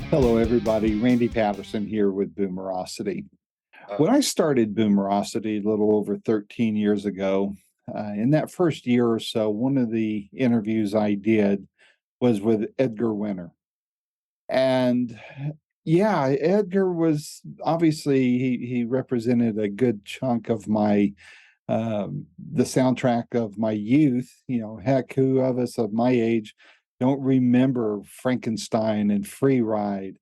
Hello, everybody. Randy Patterson here with Boomerosity. When I started Boomerosity a little over 13 years ago, in that first year or so, one of the interviews I did was with Edgar Winter. And yeah, Edgar was obviously he represented a good chunk of my the soundtrack of my youth. You know, heck, who of us of my age don't remember Frankenstein and Free Ride?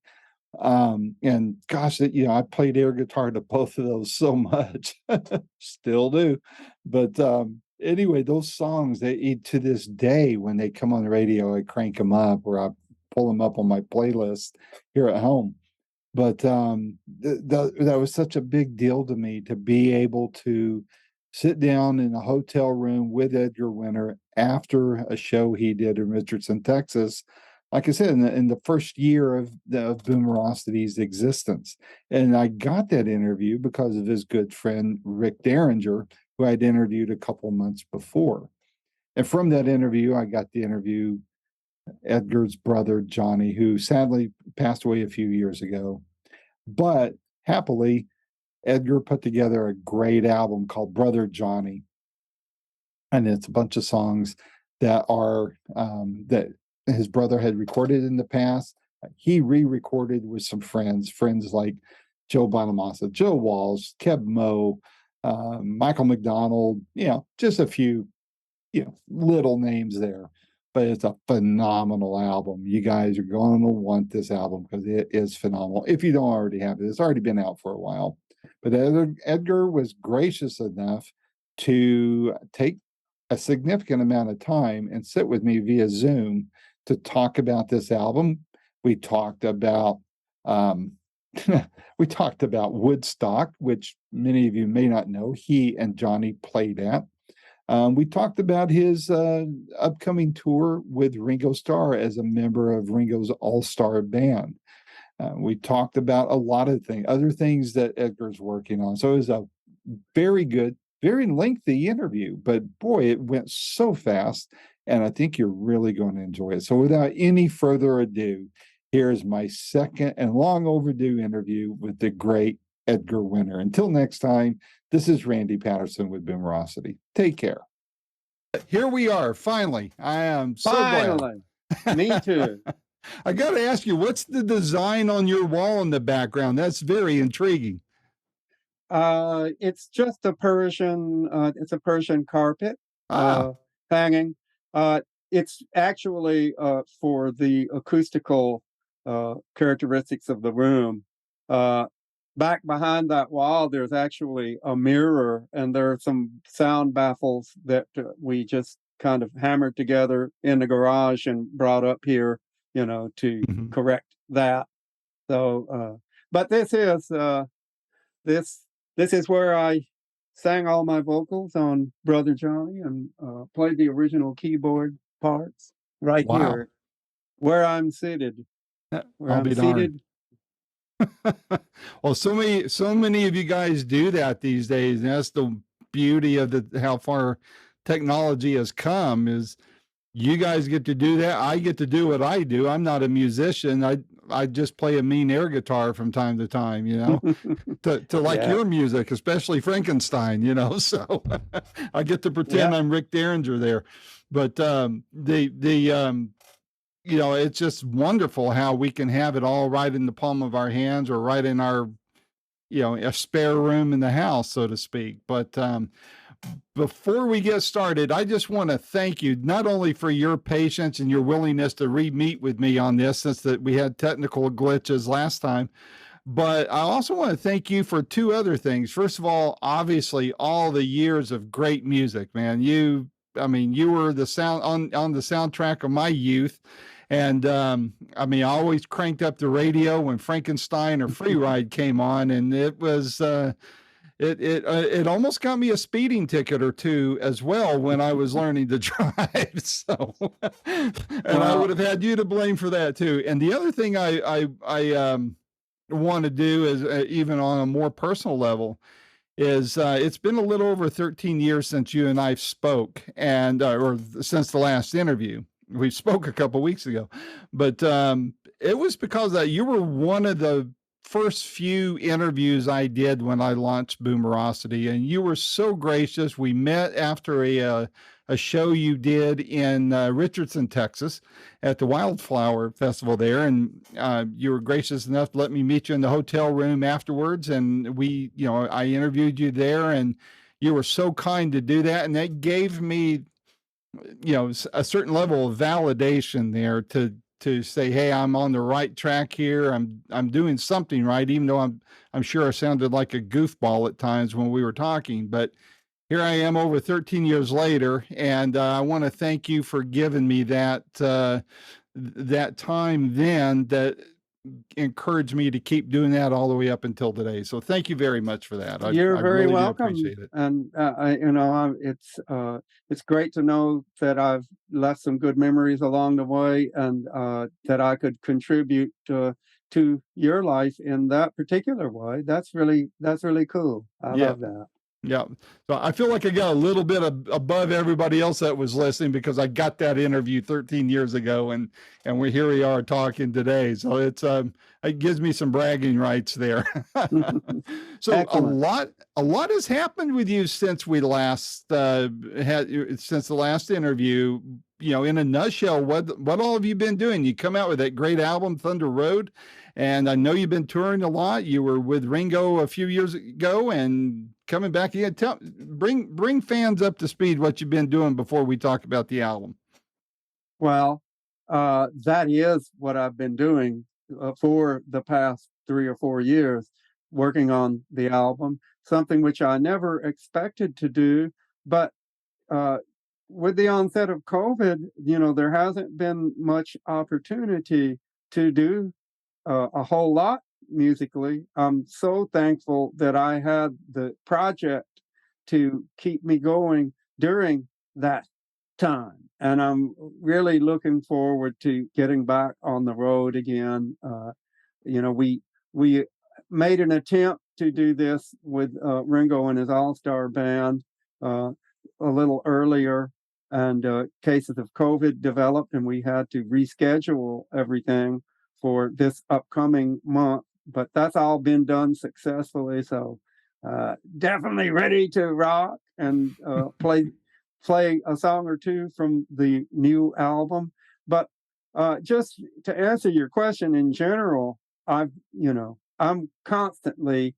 And gosh, I played air guitar to both of those so much, still do. But anyway, those songs to this day, when they come on the radio, I crank them up or I pull them up on my playlist here at home. But that was such a big deal to me to be able to sit down in a hotel room with Edgar Winter after a show he did in Richardson, Texas. Like I said, in the first year of Boomerosity's existence. And I got that interview because of his good friend, Rick Derringer, who I'd interviewed a couple months before. And from that interview, I got to interview Edgar's brother, Johnny, who sadly passed away a few years ago. But happily, Edgar put together a great album called Brother Johnny. And it's a bunch of songs that are that his brother had recorded in the past. He re-recorded with some friends like Joe Bonamassa, Joe Walsh, Keb Mo, Michael McDonald, just a few, little names there. But it's a phenomenal album. You guys are going to want this album because it is phenomenal. If you don't already have it, it's already been out for a while. But Edgar was gracious enough to take a significant amount of time and sit with me via Zoom to talk about this album. We talked about we talked about Woodstock, which many of you may not know. He and Johnny played at. We talked about his upcoming tour with Ringo Starr as a member of Ringo's all-star band. We talked about a lot of things, other things that Edgar's working on. So it was a very good, very lengthy interview, but boy, it went so fast, and I think you're really going to enjoy it. So without any further ado, here's my second and long overdue interview with the great Edgar Winter. Until next time, this is Randy Patterson with Boomerosity. Take care. Here we are, finally. I am so glad. Me too. I got to ask you, what's the design on your wall in the background? That's very intriguing. It's just a Persian. It's a Persian carpet hanging. It's actually for the acoustical characteristics of the room. Back behind that wall, there's actually a mirror, and there are some sound baffles that we just kind of hammered together in the garage and brought up here, to correct that. So, but this is where I sang all my vocals on Brother Johnny and played the original keyboard parts right here, where I'm seated. I'll be seated. Well, so many of you guys do that these days, and that's the beauty of how far technology has come. Is you guys get to do that. I get to do what I do. I'm not a musician. I just play a mean air guitar from time to time, to like your music, especially Frankenstein, so I get to pretend I'm Rick Derringer there. But it's just wonderful how we can have it all right in the palm of our hands or right in our, a spare room in the house, so to speak. But before we get started, I just want to thank you not only for your patience and your willingness to re-meet with me on this, since that we had technical glitches last time, but I also want to thank you for two other things. First of all, obviously, all the years of great music, man. You were the sound on the soundtrack of my youth. And I always cranked up the radio when Frankenstein or Free Ride came on, and it was it almost got me a speeding ticket or two as well when I was learning to drive. So, I would have had you to blame for that too. And the other thing I want to do is even on a more personal level is it's been a little over 13 years since you and I spoke, and or since the last interview. We spoke a couple weeks ago, but It was because you were one of the first few interviews I did when I launched Boomerosity, and you were so gracious. We met after a show you did in Richardson, Texas, at the Wildflower Festival there, and you were gracious enough to let me meet you in the hotel room afterwards. And I interviewed you there, and you were so kind to do that, and that gave me a certain level of validation there to say, hey, I'm on the right track here. I'm doing something right, even though I'm sure I sounded like a goofball at times when we were talking. But here I am over 13 years later, and I want to thank you for giving me that time then that encouraged me to keep doing that all the way up until today. So thank you very much for that. You're I very really do welcome, appreciate it. and it's great to know that I've left some good memories along the way, and that I could contribute to your life in that particular way. That's really cool. I Yeah. love that. Yeah. So I feel like I got a little bit above everybody else that was listening because I got that interview 13 years ago, and here we are talking today. So it gives me some bragging rights there. So Excellent. a lot has happened with you since we last since the last interview. In a nutshell, what all have you been doing? You come out with that great album, Thunder Road, and I know you've been touring a lot. You were with Ringo a few years ago, and coming back again. Bring fans up to speed what you've been doing before we talk about the album. Well, that is what I've been doing for the past 3 or 4 years, working on the album, something which I never expected to do. But uh, with the onset of COVID, there hasn't been much opportunity to do a whole lot musically. I'm so thankful that I had the project to keep me going during that time. And I'm really looking forward to getting back on the road again. We made an attempt to do this with Ringo and his all-star band uh, a little earlier, and cases of COVID developed, and we had to reschedule everything for this upcoming month. But that's all been done successfully. So definitely ready to rock and play a song or two from the new album. But just to answer your question in general, I'm constantly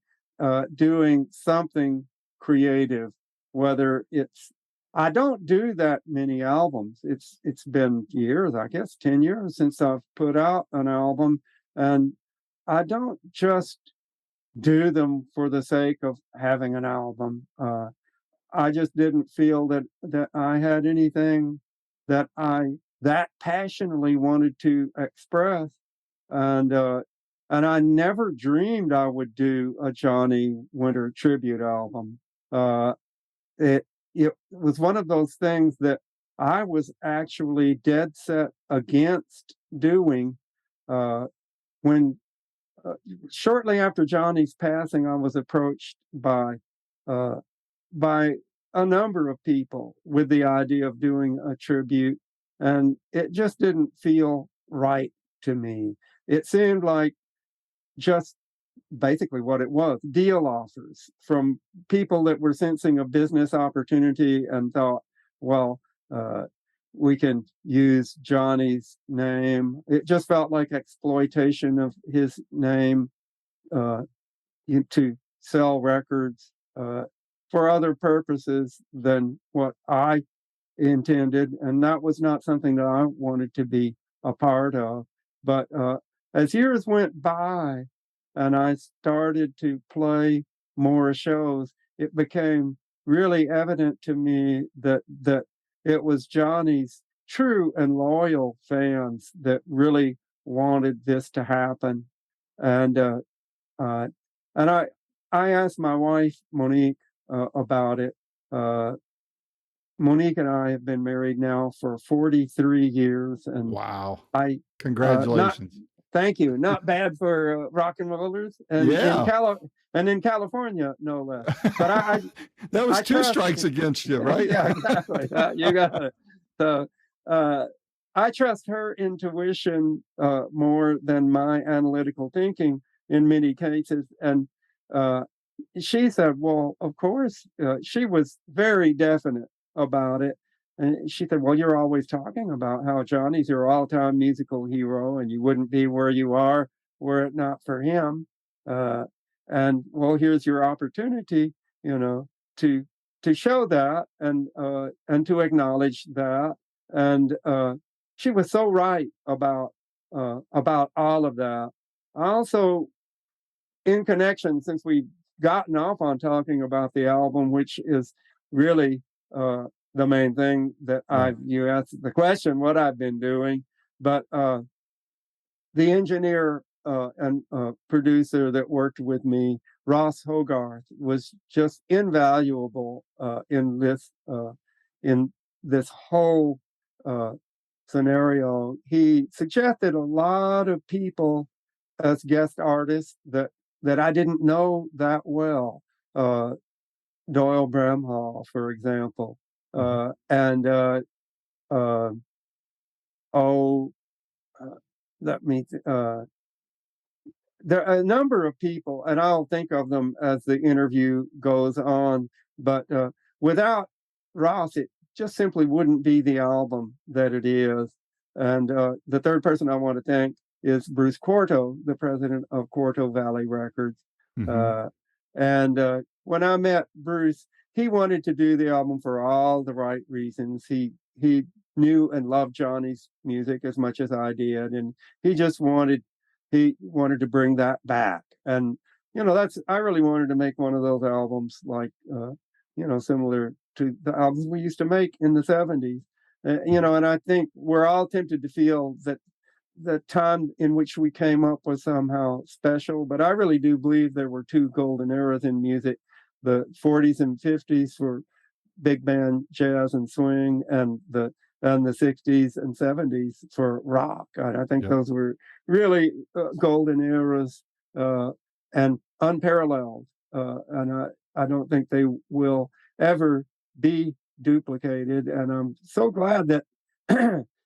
doing something creative, whether it's I don't do that many albums. It's been years, I guess 10 years since I've put out an album, and I don't just do them for the sake of having an album. I just didn't feel that I had anything that I that passionately wanted to express, and I never dreamed I would do a Johnny Winter tribute album. Uh, it it was one of those things that I was actually dead set against doing. When Shortly after Johnny's passing, I was approached uh, by a number of people with the idea of doing a tribute, and it just didn't feel right to me. It seemed like just basically what it was, deal offers from people that were sensing a business opportunity and thought, well, uh, we can use Johnny's name. It just felt like exploitation of his name uh, to sell records for other purposes than what I intended, and that was not something that I wanted to be a part of. But as years went by and I started to play more shows, it became really evident to me that it was Johnny's true and loyal fans that really wanted this to happen. And uh, and I asked my wife Monique about it. Uh, Monique and I have been married now for 43 years, and Wow. I not Congratulations. thank you. Not bad for rock and rollers, and Yeah. in California, no less. But That was I two trust. strikes against you, right? Yeah, exactly. You got it. So uh, I trust her intuition more than my analytical thinking in many cases. And uh, she said, well, of course, she was very definite about it. And she said, well, you're always talking about how Johnny's your all time musical hero and you wouldn't be where you are were it not for him. Uh, and well, here's your opportunity, you know, to show that and to acknowledge that. And she was so right about all of that. I also, in connection, since we've gotten off on talking about the album, which is really uh, the main thing that Yeah. you asked the question, what I've been doing, but the engineer and producer that worked with me, Ross Hogarth, was just invaluable in this whole uh, scenario. He suggested a lot of people as guest artists that I didn't know that well. Uh, Doyle Bramhall, for example, Mhm. and uh, oh, uh, let me. There are a number of people, and I'll think of them as the interview goes on. But without Ross, it just simply wouldn't be the album that it is. And the third person I want to thank is Bruce Quarto, the president of Quarto Valley Records. Mhm. Uh, and when I met Bruce, he wanted to do the album for all the right reasons. He knew and loved Johnny's music as much as I did, and he just wanted to bring that back. And that's I really wanted to make one of those albums like similar to the albums we used to make in the 70s. And I think we're all tempted to feel that the time in which we came up was somehow special, but I really do believe there were two golden eras in music: the 40s and 50s for big band jazz and swing, and the 60s and 70s for rock. I think Yep. those were really golden eras uh, and unparalleled. And I don't think they will ever be duplicated. And I'm so glad that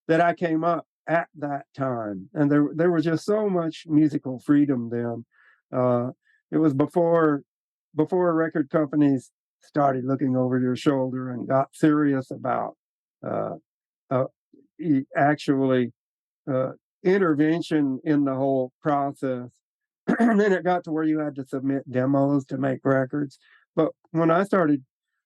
that I came up at that time. And there was just so much musical freedom then. It was before record companies started looking over your shoulder and got serious about uh, uh, actually uh, intervention in the whole process. And then it got to where you had to submit demos to make records. But when I started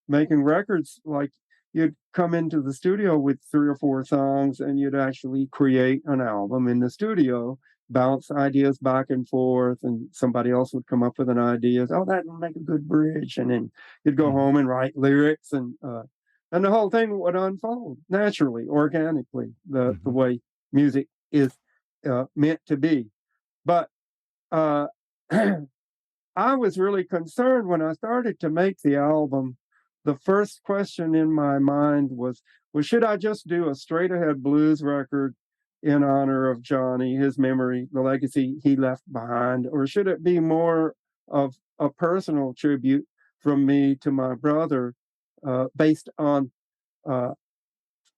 making records, like, you'd come into the studio with 3 or 4 songs and you'd actually create an album in the studio, bounce ideas back and forth, and somebody else would come up with an idea. Oh, that would make a good bridge. And then you'd go Mhm. home and write lyrics, and the whole thing would unfold naturally, organically, the Mhm. way music is meant to be. But uh, I was really concerned when I started to make the album. The first question in my mind was, well, should I just do a straight ahead blues record in honor of Johnny, his memory, the legacy he left behind, or should it be more of a personal tribute from me to my brother, based on uh,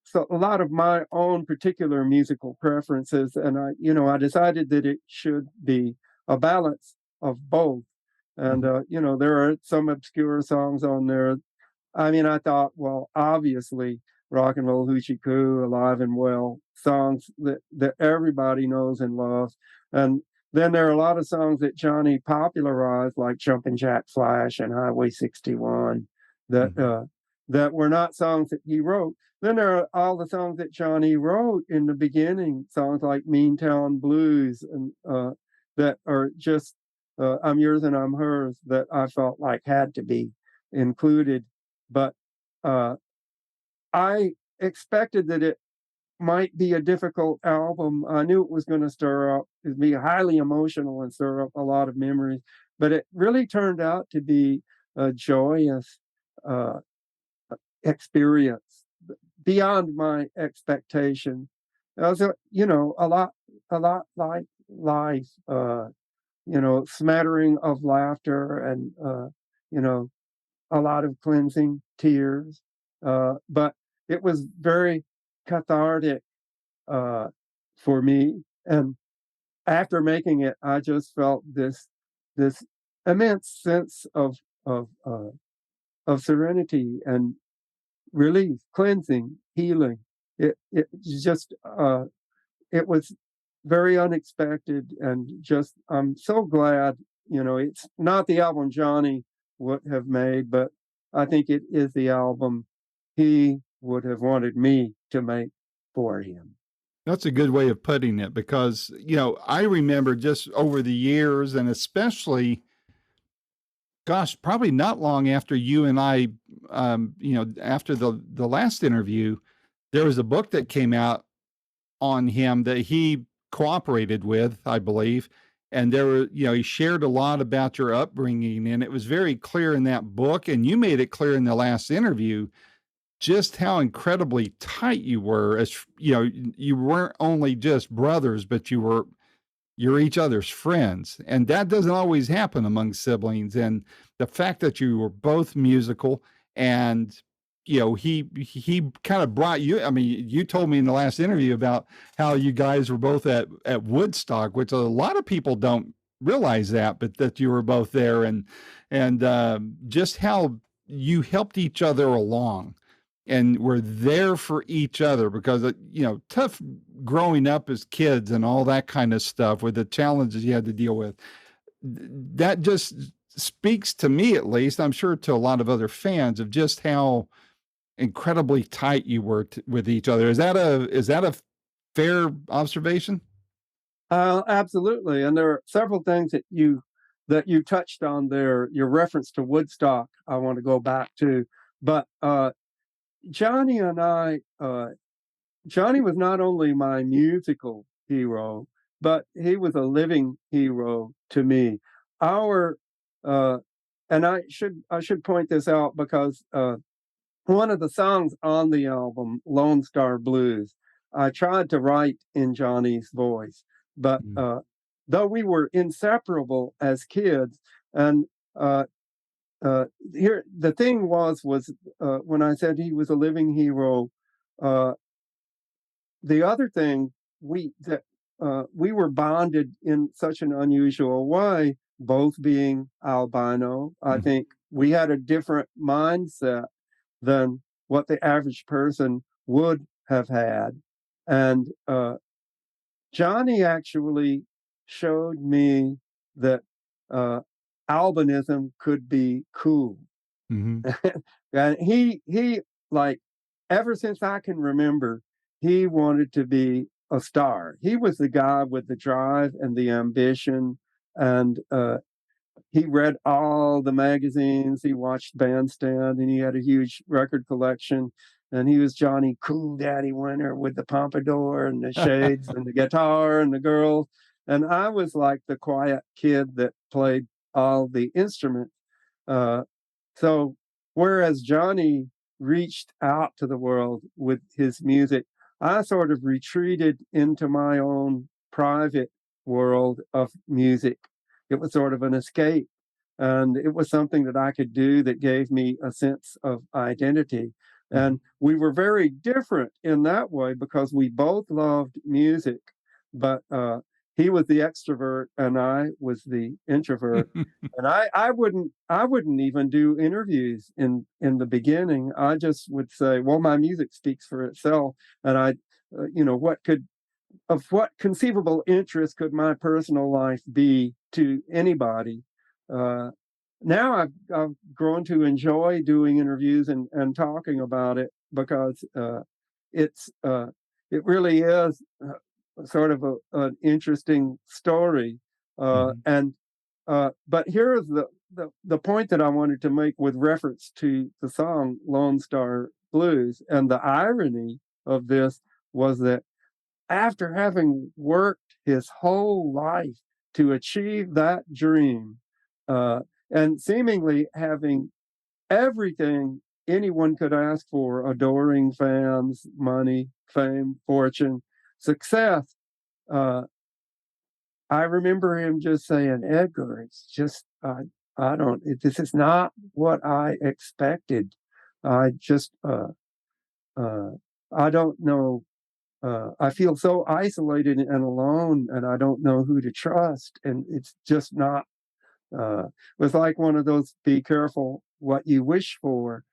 so a lot of my own particular musical preferences? And I decided that it should be a balance of both. And Mhm. there are some obscure songs on there. I mean, I thought, well, obviously, Rock and Roll Hoochie Coo, Alive and Well, songs that everybody knows and loves. And then there are a lot of songs that Johnny popularized, like Jumpin' Jack Flash and Highway 61, that Mhm. uh, that were not songs that he wrote. Then there are all the songs that Johnny wrote in the beginning, songs like Meantown Blues, and that are just I'm Yours and I'm Hers, that I felt like had to be included. But uh, I expected that it might be a difficult album. I knew it was going to stir up, it'd be highly emotional and stir up a lot of memories. But it really turned out to be a joyous uh, experience beyond my expectation. It was, a lot like life. Smattering of laughter and you know, a lot of cleansing tears. But it was very cathartic uh, for me. And after making it, I just felt this immense sense of serenity and relief, cleansing, healing. It just it was very unexpected, and just I'm so glad. It's not the album Johnny would have made, but I think it is the album he would have wanted me to make for him. That's a good way of putting it because, I remember just over the years and especially, gosh, probably not long after you and I, after the last interview, there was a book that came out on him that he cooperated with, I believe. And he shared a lot about your upbringing, and it was very clear in that book. And you made it clear in the last interview just how incredibly tight you were. As you weren't only just brothers, but you're each other's friends, and that doesn't always happen among siblings. And the fact that you were both musical, and he kind of brought you. I mean, you told me in the last interview about how you guys were both at Woodstock, which a lot of people don't realize that, but that you were both there, and just how you helped each other along and were there for each other because tough growing up as kids and all that kind of stuff with the challenges you had to deal with. That just speaks to me, at least, I'm sure to a lot of other fans, of just how incredibly tight you were with each other. Is that a fair observation? Absolutely, and there are several things that you touched on there. Your reference to Woodstock, I want to go back to, but Johnny and I, Johnny was not only my musical hero, but he was a living hero to me. Our uh, and I should point this out because one of the songs on the album, Lone Star Blues, I tried to write in Johnny's voice, but Mm. though we were inseparable as kids, and uh, here the thing was when I said he was a living hero, uh, the other thing we were bonded in such an unusual way, both being albino. I Mhm. think we had a different mindset than what the average person would have had. And Johnny actually showed me that uh, albinism could be cool. Mhm. And he like ever since I can remember, he wanted to be a star. He was the guy with the drive and the ambition, and he read all the magazines. He watched Bandstand, and he had a huge record collection. And he was Johnny Cool Daddy Winter with the pompadour and the shades and the guitar and the girls. And I was like the quiet kid that played all the instruments. Uh, so whereas Johnny reached out to the world with his music, I sort of retreated into my own private world of music. It was sort of an escape, and it was something that I could do that gave me a sense of identity. Mhm. And we were very different in that way because we both loved music, but he was the extrovert and I was the introvert. And I wouldn't even do interviews in the beginning. I just would say, well, my music speaks for itself, and what conceivable interest could my personal life be to anybody? Uh, Now I've grown to enjoy doing interviews and talking about it because it's it really is sort of an interesting story. Mhm. And But here is the point that I wanted to make with reference to the song Lone Star Blues. And the irony of this was that after having worked his whole life to achieve that dream, uh, and seemingly having everything anyone could ask for, adoring fans, money, fame, fortune, success, uh, I remember him just saying, Edgar, it's just, this is not what I expected. I just, uh, I don't know I feel so isolated and alone, and I don't know who to trust. And it's just not, it was like one of those be careful what you wish for.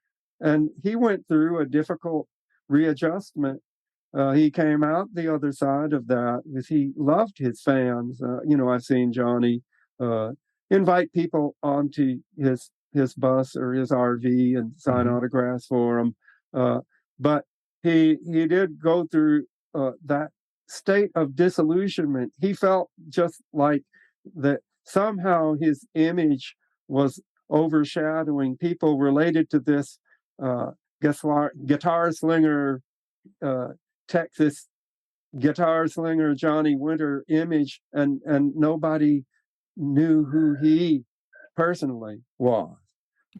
And he went through a difficult readjustment. He came out the other side of that because he loved his fans. I've seen Johnny uh, invite people onto his bus or his RV and sign Mhm. autographs for them. But he did go through that state of disillusionment. He felt just like that somehow his image was overshadowing people related to this uh, guitar slinger, uh, Texas guitar slinger Johnny Winter image, and nobody knew who he personally was.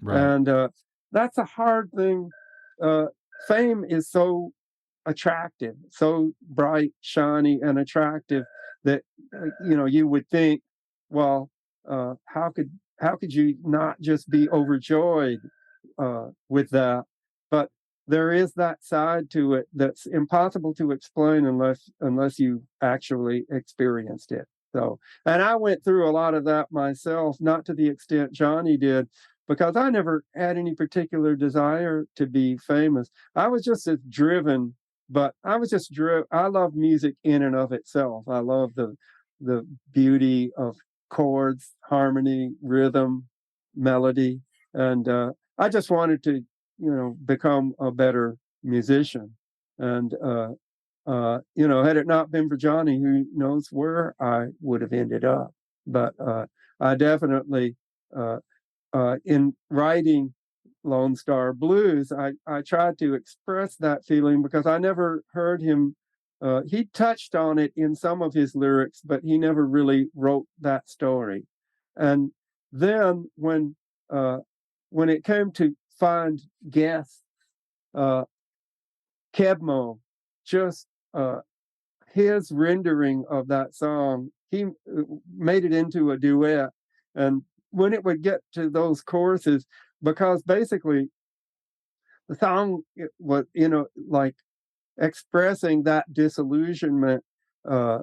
Right. And that's a hard thing. Uh, Fame is so attractive, so bright, shiny, and attractive that you would think, well, how could you not just be overjoyed with that? But there is that side to it that's impossible to explain unless you actually experienced it. So, and I went through a lot of that myself, not to the extent Johnny did, because I never had any particular desire to be famous. I was just as driven, but I was just driven. I love music in and of itself. I love the beauty of chords, harmony, rhythm, melody, and I just wanted to, become a better musician. And had it not been for Johnny, who knows where I would have ended up. But I definitely, uh, in writing Lone Star Blues, I tried to express that feeling because I never heard him. He touched on it in some of his lyrics, but he never really wrote that story. And then when it came to find guests, uh, Kebmo, just his rendering of that song, he made it into a duet. And when it would get to those choruses, because basically the song was, like expressing that disillusionment, uh,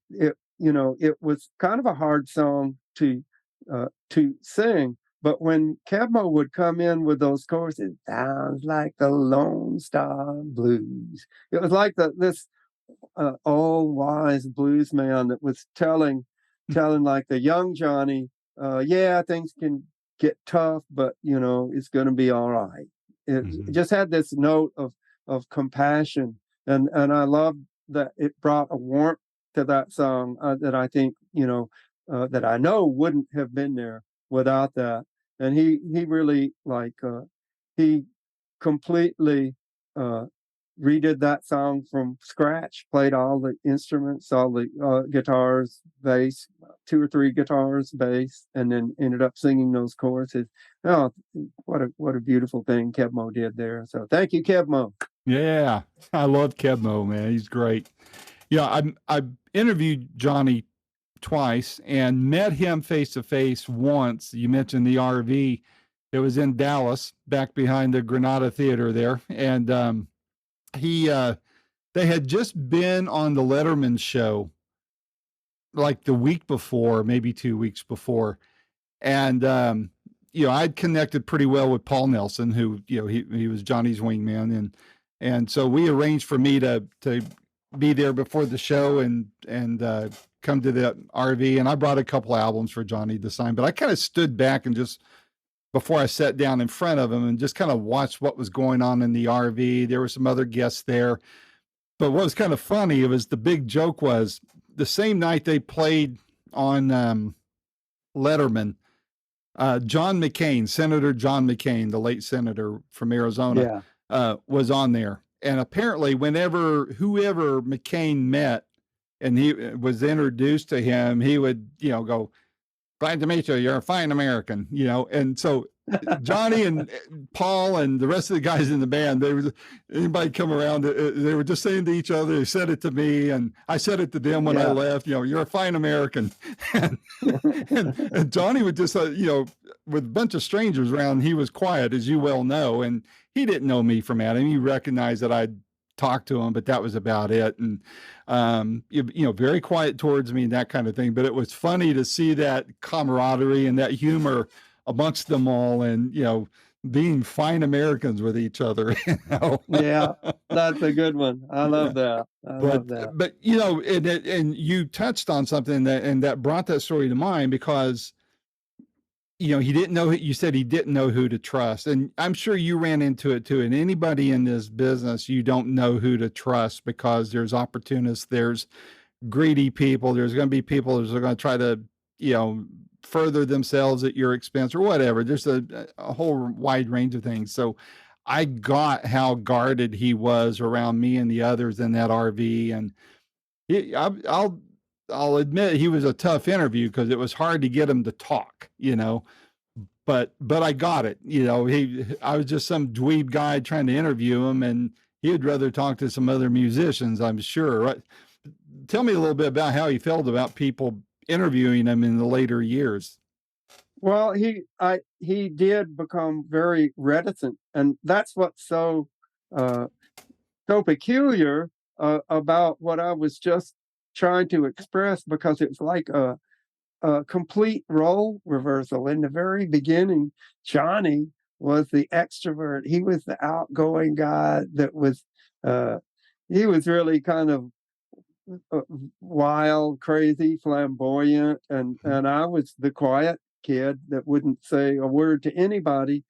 it was kind of a hard song to sing. But when Kebmo would come in with those choruses, sounds like the Lone Star Blues. It was like this all wise blues man that was telling like the young Johnny, yeah, things can get tough, but it's going to be all right. It Mhm. just had this note of compassion, and I love that it brought a warmth to that song that I think that I know wouldn't have been there without that. And he really he completely uh, redid that song from scratch, played all the instruments, all the guitars, bass, two or three guitars, bass, and then ended up singing those choruses. Oh, what a beautiful thing Kebmo did there. So thank you, Kebmo. Yeah, I love Kebmo, man. He's great. Yeah, I interviewed Johnny twice and met him face to face once. You mentioned the RV. It was in Dallas, back behind the Granada Theater there, and he they had just been on the Letterman show like the week before, maybe 2 weeks before, and I'd connected pretty well with Paul Nelson, who he was Johnny's wingman, and so we arranged for me to be there before the show and come to the RV, and I brought a couple albums for Johnny to sign, but I kind of stood back and just before I sat down in front of him and just kind of watched what was going on in the RV. There were some other guests there, but what was kind of funny, it was the big joke was the same night they played on Letterman. John McCain, Senator John McCain, the late senator from Arizona, Yeah. was on there. And apparently, whoever McCain met and he was introduced to him, he would, go, glad to meet you. You're a fine American, And so Johnny and Paul and the rest of the guys in the band, anybody come around, they were just saying to each other, they said it to me, and I said it to them when I Yeah. left, you're a fine American. and, and Johnny would just, with a bunch of strangers around, he was quiet, as you well know, and he didn't know me from Adam. He recognized that I'd talk to him, but that was about it. And very quiet towards me and that kind of thing. But it was funny to see that camaraderie and that humor amongst them all, and being fine Americans with each other. Yeah, that's a good one. I Yeah. love that. I But love that. but and you touched on something that brought that story to mind, because he didn't know. You said he didn't know who to trust, and I'm sure you ran into it too. And anybody in this business, you don't know who to trust, because there's opportunists, there's greedy people, there's going to be people that are going to try to, further themselves at your expense or whatever. There's a whole wide range of things. So I got how guarded he was around me and the others in that RV, and I'll admit he was a tough interview, because it was hard to get him to talk, but I got it. I was just some dweeb guy trying to interview him, and he'd rather talk to some other musicians, I'm sure. Right? Tell me a little bit about how he felt about people interviewing him in the later years. Well, he did become very reticent, and that's what's uh, so peculiar about what I was just trying to express, because it's like a complete role reversal. In the very beginning, Johnny was the extrovert. He was the outgoing guy that was. He was really kind of uh, wild, crazy, flamboyant, and I was the quiet kid that wouldn't say a word to anybody.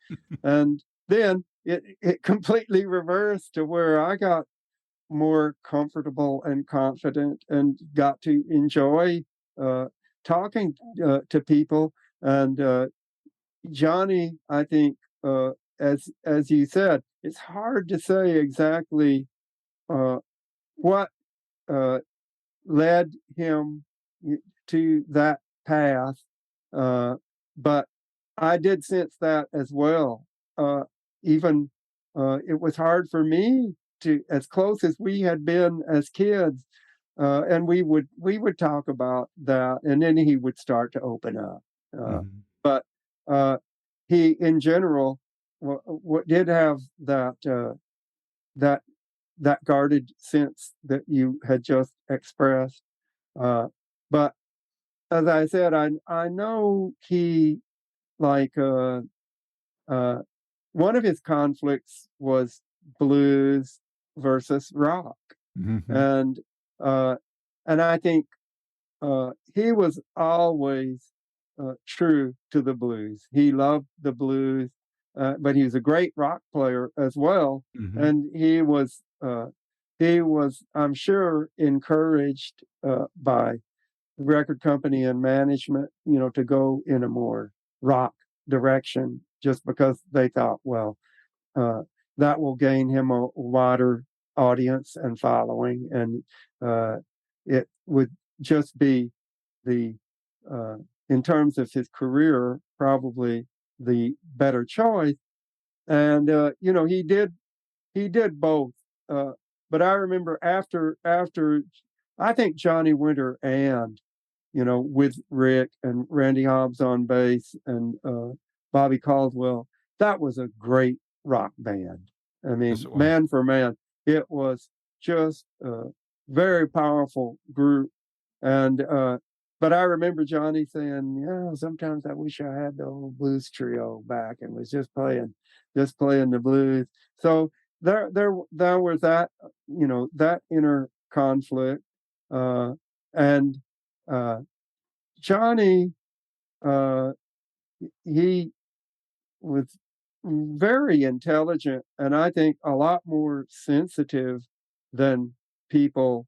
And then it completely reversed to where I got more comfortable and confident and got to enjoy uh, talking to people. And Johnny, I think, as you said, it's hard to say exactly uh, what uh, led him to that path. Uh, but I did sense that as well. Even it was hard for me to, as close as we had been as kids, and we would talk about that, and then he would start to open up. Mhm. But uh, he, in general, what did have that that guarded sense that you had just expressed. Uh, but as I said, I know he like uh, one of his conflicts was blues versus rock, Mhm. and uh, and I think he was always true to the blues. He loved the blues, but he was a great rock player as well, Mhm. and he was, I'm sure, encouraged by the record company and management, to go in a more rock direction, just because they thought, well, uh, that will gain him a wider audience and following, and uh, it would just be the, uh, in terms of his career, probably the better choice. And he did both. Uh, but I remember after I think Johnny Winter and with Rick and Randy Hobbs on bass and Bobby Caldwell. That was a great rock band. I Yes, mean, it was. man for man, it was just a very powerful group. And but I remember Johnny saying, "Yeah, sometimes I wish I had the old blues trio back and was just playing the blues." So there was that, that inner conflict, and uh, Johnny, uh, he was very intelligent, and I think a lot more sensitive than people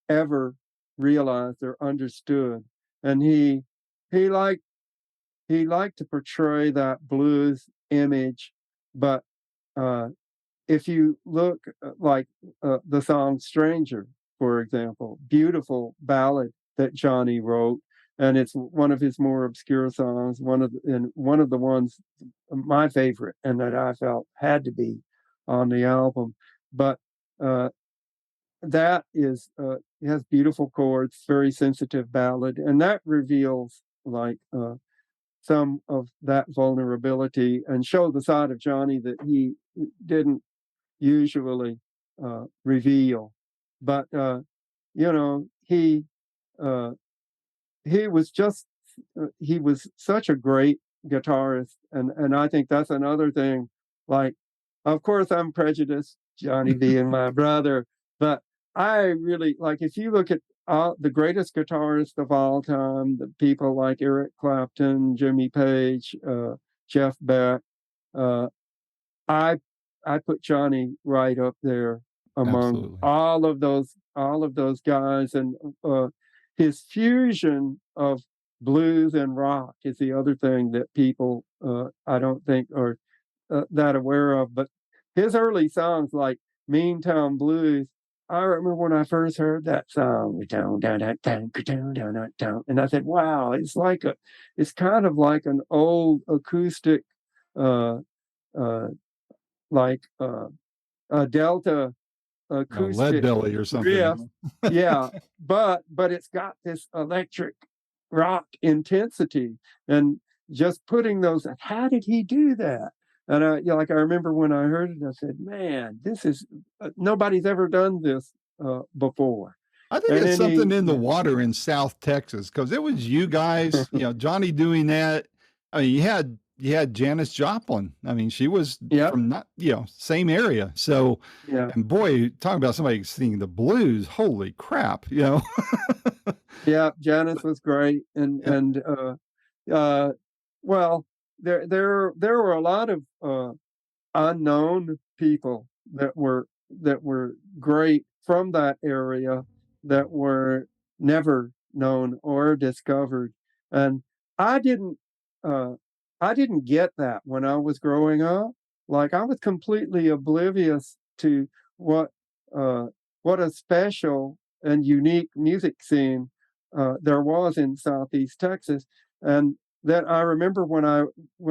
ever realized or understood. And he liked he liked to portray that blues image, but uh, if you look like the song Stranger, for example, beautiful ballad that Johnny wrote, and it's one of his more obscure songs, one of the ones, my favorite, and that I felt had to be on the album. But uh, that it has beautiful chords, very sensitive ballad, and that reveals like some of that vulnerability and show the side of Johnny that he didn't usually reveal. But you know, uh, he was just he was such a great guitarist, and I think that's another thing. Like, of course, I'm prejudiced, Johnny being my brother, but I really like if you look at the greatest guitarists of all time, the people like Eric Clapton, Jimmy Page, Jeff Beck. Uh, I I put Johnny right up there among Absolutely. all of those guys, and his fusion of blues and rock is the other thing that people I don't think are that aware of. But his early songs like Meantown Blues, I remember when I first heard that song, and I said, "Wow, it's kind of like an old acoustic." Uh, uh, like a Delta Lead acoustic belly or riff. something. Yeah, but it's got this electric rock intensity, and just putting those. How did he do that? And like I remember when I heard it, I said, "Man, this is nobody's ever done this before." I think And it's then something in the yeah, water in South Texas because it was you guys, Johnny doing that. I mean, you had Janis Joplin. I mean, she was yep, from not same area. So, yeah, and boy, talking about somebody singing the blues. Holy crap. yeah. Janice was great, Yeah. uh, well, there were a lot of unknown people that were great from that area that were never known or discovered. And I didn't uh, I didn't get that when I was growing up. Like I was completely oblivious to what uh, what a special and unique music scene there was in Southeast Texas. And that I remember when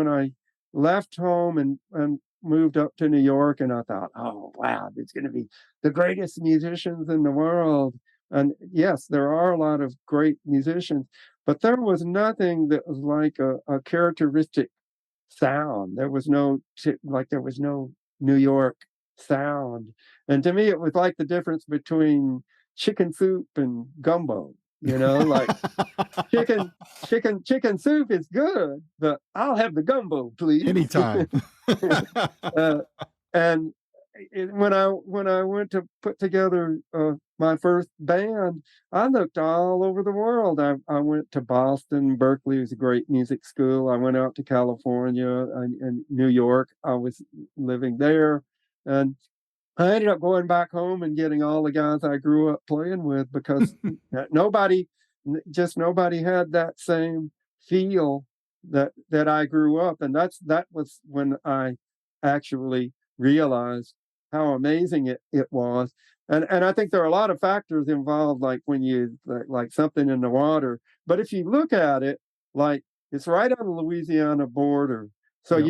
I left home and moved up to New York, and I thought, oh wow, there's going to be the greatest musicians in the world. And yes, there are a lot of great musicians, but there was nothing that was like a characteristic sound. There was there was no New York sound. And to me, it was like the difference between chicken soup and gumbo. Like chicken soup is good, but I'll have the gumbo, please. Anytime. uh, and when I went to put together my first band, I looked all over the world. I went to Boston, Berkeley was a great music school. I went out to California and New York. I was living there, and I ended up going back home and getting all the guys I grew up playing with because nobody, just nobody had that same feel that I grew up, and that was when I actually realized how amazing it was. And I think there are a lot of factors involved, like when you like something in the water. But if you look at it, like it's right on the Louisiana border, so Yep.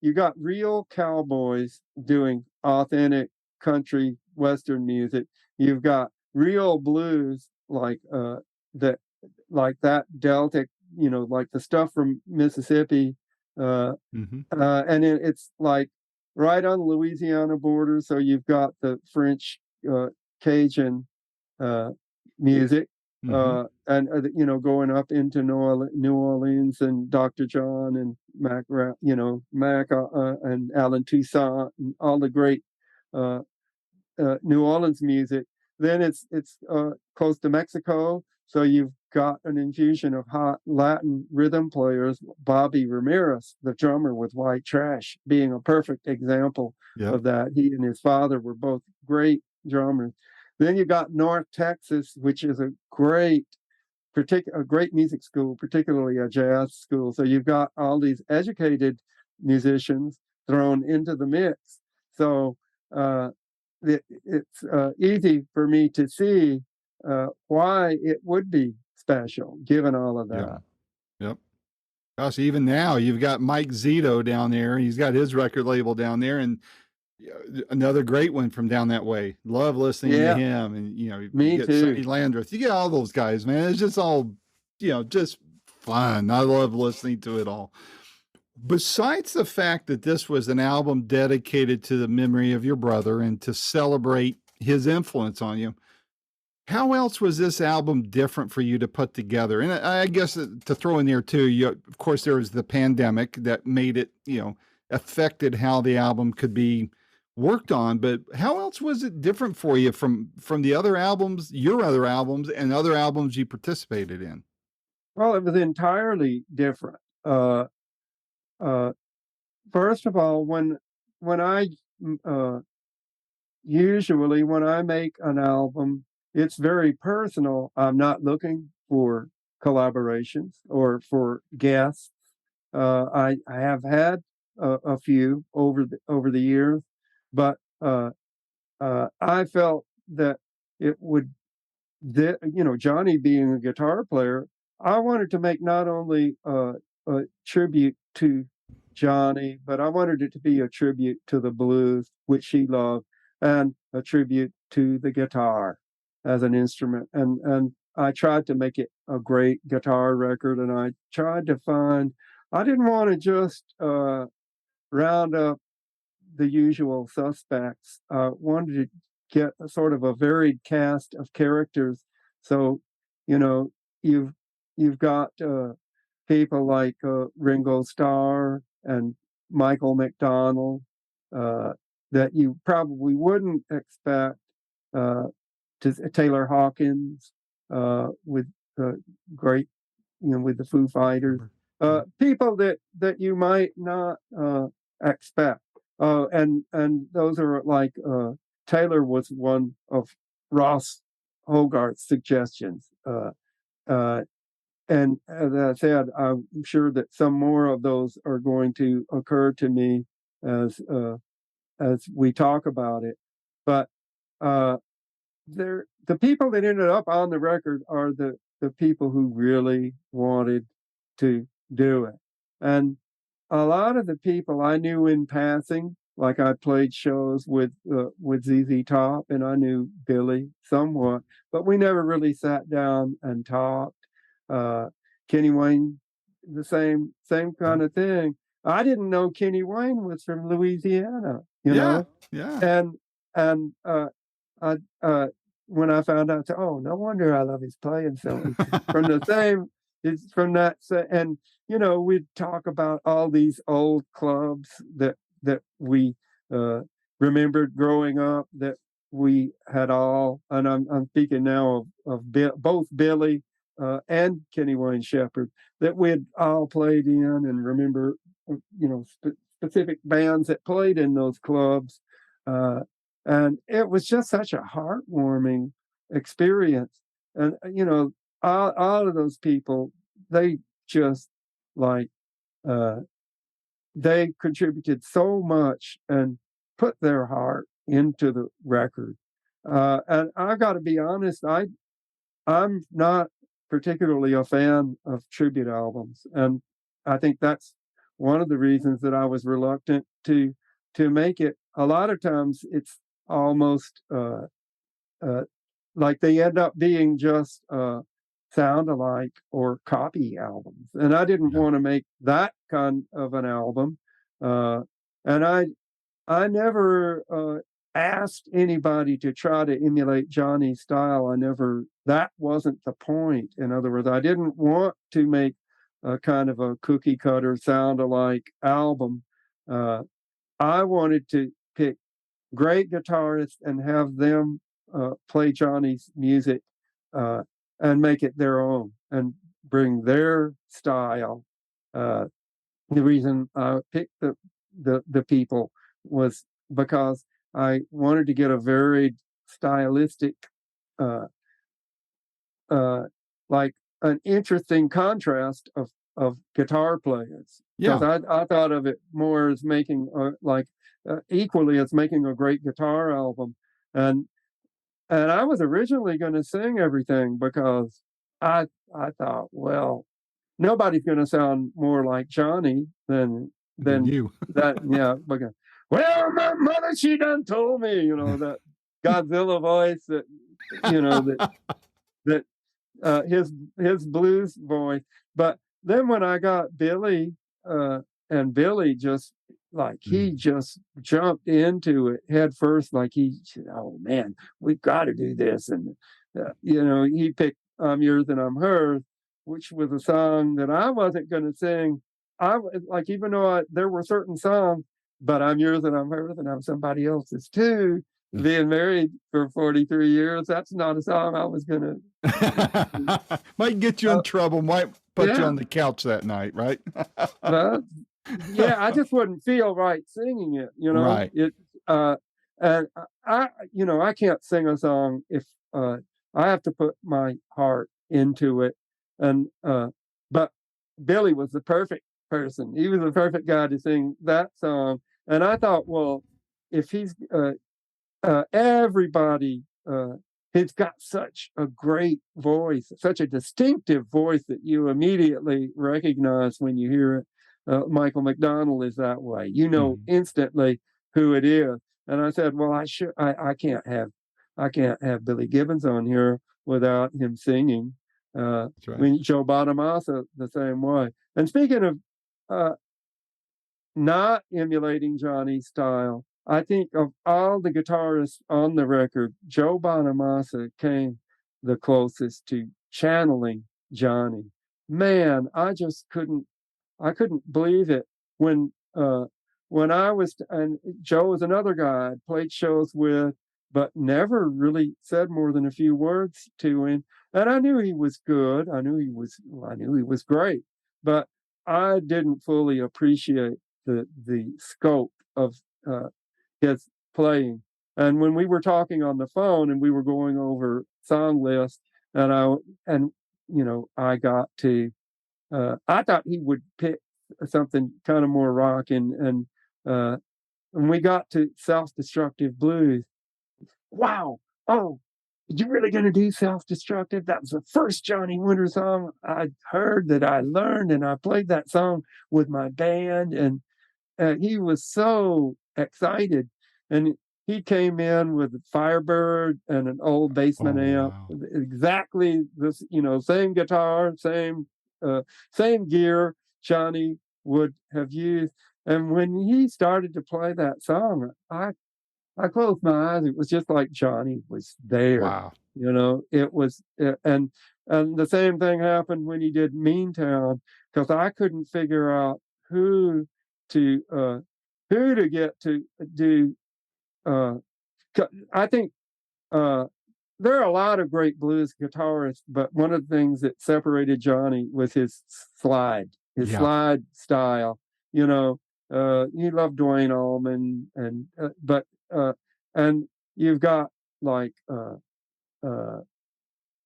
you got real cowboys doing authentic country western music. You've got real blues that like that Delta, like the stuff from Mississippi, uh, Hmm. it's like right on the Louisiana border. So you've got the French Cajun uh, music, Hmm. going up into New Orleans and Dr. John and Mac and Alan Toussaint and all the great uh, New Orleans music. Then it's close to Mexico, so you've got an infusion of hot Latin rhythm players. Bobby Ramirez, the drummer with White Trash, being a perfect example Yep. of that. He and his father were both great drummers. Then you got North Texas, which is a great music school, particularly a jazz school. So you've got all these educated musicians thrown into the mix. So uh, it's easy for me to see why it would be special, given all of Yep. that. Yep. Gosh, even now you've got Mike Zito down there. He's got his record label down there, and another great one from down that way. Love listening to Yeah, him, and you me get Sonny too. Landreth. You get all those guys, man. It's just all just fun. I love listening to it all. Besides the fact that this was an album dedicated to the memory of your brother and to celebrate his influence on you, how else was this album different for you to put together? And I guess to throw in there too, of course, there was the pandemic that made it, affected how the album could be worked on. But how else was it different for you from the other albums, your other albums, and other albums you participated in? Well, it was entirely different. Uh, uh, First of all, when I uh, usually when I make an album, it's very personal. I'm not looking for collaborations or for guests. I have had a few over the years, but I felt that it would, Johnny being a guitar player, I wanted to make not only a tribute to Johnny, but I wanted it to be a tribute to the blues, which he loved, and a tribute to the guitar as an instrument. And I tried to make it a great guitar record, and I tried to find. I didn't want to just round up the usual suspects. Wanted to get a sort of a varied cast of characters. So, you know, you've you've got people like Ringo Starr and Michael McDonald that you probably wouldn't expect. Uh, Taylor Hawkins with great, with the Foo Fighters. People that you might not expect. And those are like Taylor was one of Ross Hogarth's suggestions. Uh, and as I said, I'm sure that some more of those are going to occur to me as we talk about it. But uh, the people that ended up on the record are the people who really wanted to do it. And a lot of the people I knew in passing, like I played shows with ZZ Top, and I knew Billy somewhat, but we never really sat down and talked. Uh, Kenny Wayne, the same kind of thing. I didn't know Kenny Wayne was from Louisiana, Yeah, yeah. and I when I found out, I said, "Oh, no wonder I love his playing." So from the same, it's from that, and we'd talk about all these old clubs that we uh, remembered growing up that we had all, and I'm speaking now of both Billy and Kenny Wayne Shepherd that we'd all played in and remember, specific bands that played in those clubs. Uh, and it was just such a heartwarming experience. And all of those people, they just like uh, they contributed so much and put their heart into the record. And I got to be honest, I'm not particularly a fan of tribute albums, and I think that's one of the reasons that I was reluctant to make it. A lot of times, it's almost uh, like they end up being just sound alike or copy albums, and I didn't Yeah. want to make that kind of an album. Uh, and I never asked anybody to try to emulate Johnny's style. That wasn't the point. In other words, I didn't want to make a kind of a cookie cutter sound alike album. Uh, I wanted to pick great guitarists and have them play Johnny's music uh, and make it their own and bring their style. Uh, the reason I picked the people was because I wanted to get a very stylistic, uh, uh, like an interesting contrast of guitar players. Because Yeah. I thought of it more as making equally as making a great guitar album, and I was originally going to sing everything because I I thought, well, nobody's going to sound more like Johnny Than than you. that. Yeah, because well, my mother she done told me, that Godzilla voice that his blues voice. But then when I got Billy and Billy just he Mm. just jumped into it head first, like he said, "Oh man, we've got to do this." And he picked "I'm Yours and I'm Hers," which was a song that I wasn't going to sing. Like, even though there were certain songs, but "I'm Yours and I'm Hers" and "I'm Somebody Else's Too." Being married for 43 years, that's not a song I was going to. Might get you in trouble, might put you Yeah. on the couch that night, right? Well, yeah, I just wouldn't feel right singing it, Right. and I can't sing a song if I have to put my heart into it. And but Billy was the perfect person. He was the perfect guy to sing that song. And I thought, well, if everybody, he's got such a great voice, such a distinctive voice that you immediately recognize when you hear it. Michael McDonald is that way. You know Mhm. instantly who it is. And I said, well, I can't have Billy Gibbons on here without him singing. That's right. When Joe Bonamassa the same way. And speaking of uh, not emulating Johnny's style, I think of all the guitarists on the record, Joe Bonamassa came the closest to channeling Johnny. Man, I couldn't believe it when I was, and Joe was another guy I played shows with, but never really said more than a few words to him. And I knew he was good. I knew he was great, but I didn't fully appreciate the scope of his playing. And when we were talking on the phone and we were going over song lists, and I got to I thought he would pick something kind of more rock, and when we got to Self-Destructive Blues, wow, oh, you really gonna do Self-Destructive? That was the first Johnny Winter song I heard that I learned, and I played that song with my band, and he was so excited, and he came in with Firebird and an old Bassman Oh, amp, wow. exactly this, same guitar, same gear Johnny would have used. And when he started to play that song, I closed my eyes. It was just like Johnny was there. Wow. It was, and the same thing happened when he did Meantown, because I couldn't figure out who to uh, who to get to do. Uh, I think there are a lot of great blues guitarists, but one of the things that separated Johnny was his Yeah. slide style. He loved Dwayne Allman, uh, and you've got like uh,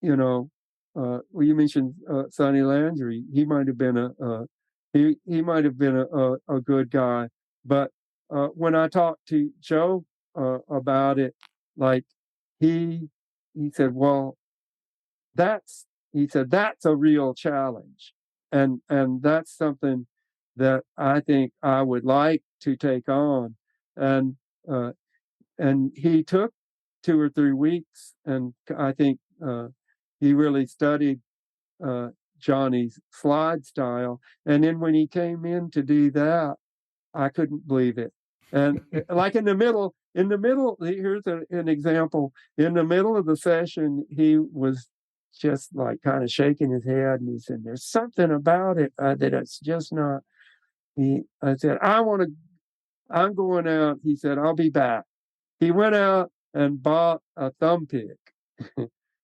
well, you mentioned Sonny Landry. He might have been he might have been a good guy, but when I talked to Joe about it, like he he said, well, that's he said that's a real challenge, and that's something that I think I would like to take on, and uh, and he took 2 or 3 weeks, and I think he really studied uh, Johnny's slide style. And then when he came in to do that, I couldn't believe it. And like here's an example. In the middle of the session, he was just like kind of shaking his head, and he said, "There's something about it that it's just not." I said, I'm going out." He said, "I'll be back." He went out and bought a thumb pick.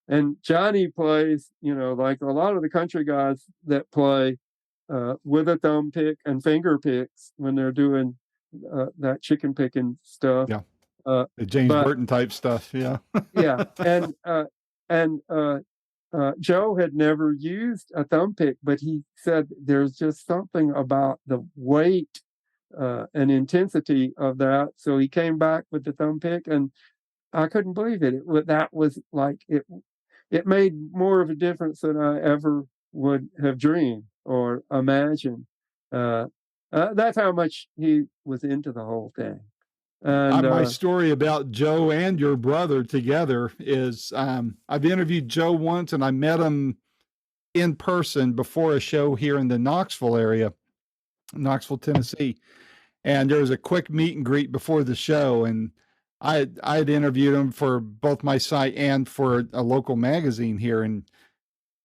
And Johnny plays, like a lot of the country guys that play with a thumb pick and finger picks when they're doing that chicken picking stuff. Yeah. Uh, The James but Burton type stuff. Yeah. yeah, and Joe had never used a thumb pick, but he said there's just something about the weight and intensity of that. So he came back with the thumb pick, and I couldn't believe it. That was like it. It made more of a difference than I ever would have dreamed or imagined. Uh, that's how much he was into the whole thing. And My story about Joe and your brother together is I've interviewed Joe once and I met him in person before a show here in the Knoxville area. Knoxville, Tennessee. And there was a quick meet and greet before the show. And I had interviewed him for both my site and for a local magazine here. And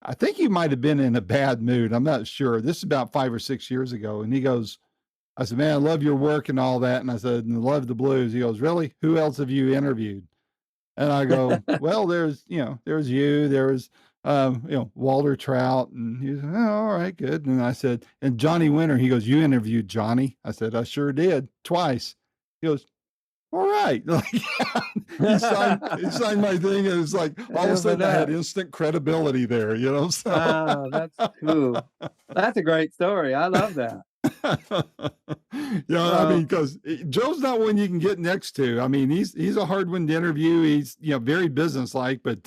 I think he might have been in a bad mood. I'm not sure. This is about 5 or 6 years ago. And he goes, I said, man, I love your work and all that. And I said, and I love the blues. He goes, really? Who else have you interviewed? And I go, well, there's you, there was, Walter Trout. And he said, oh, all right, good. And I said, and Johnny Winter, he goes, you interviewed Johnny? I said, I sure did, twice. He goes, all right. Like, he signed my thing, and it's like all of a sudden I had instant credibility there, So that's cool. That's a great story. I love that. I mean, because Joe's not one you can get next to. I mean, he's a hard one to interview. He's very businesslike, but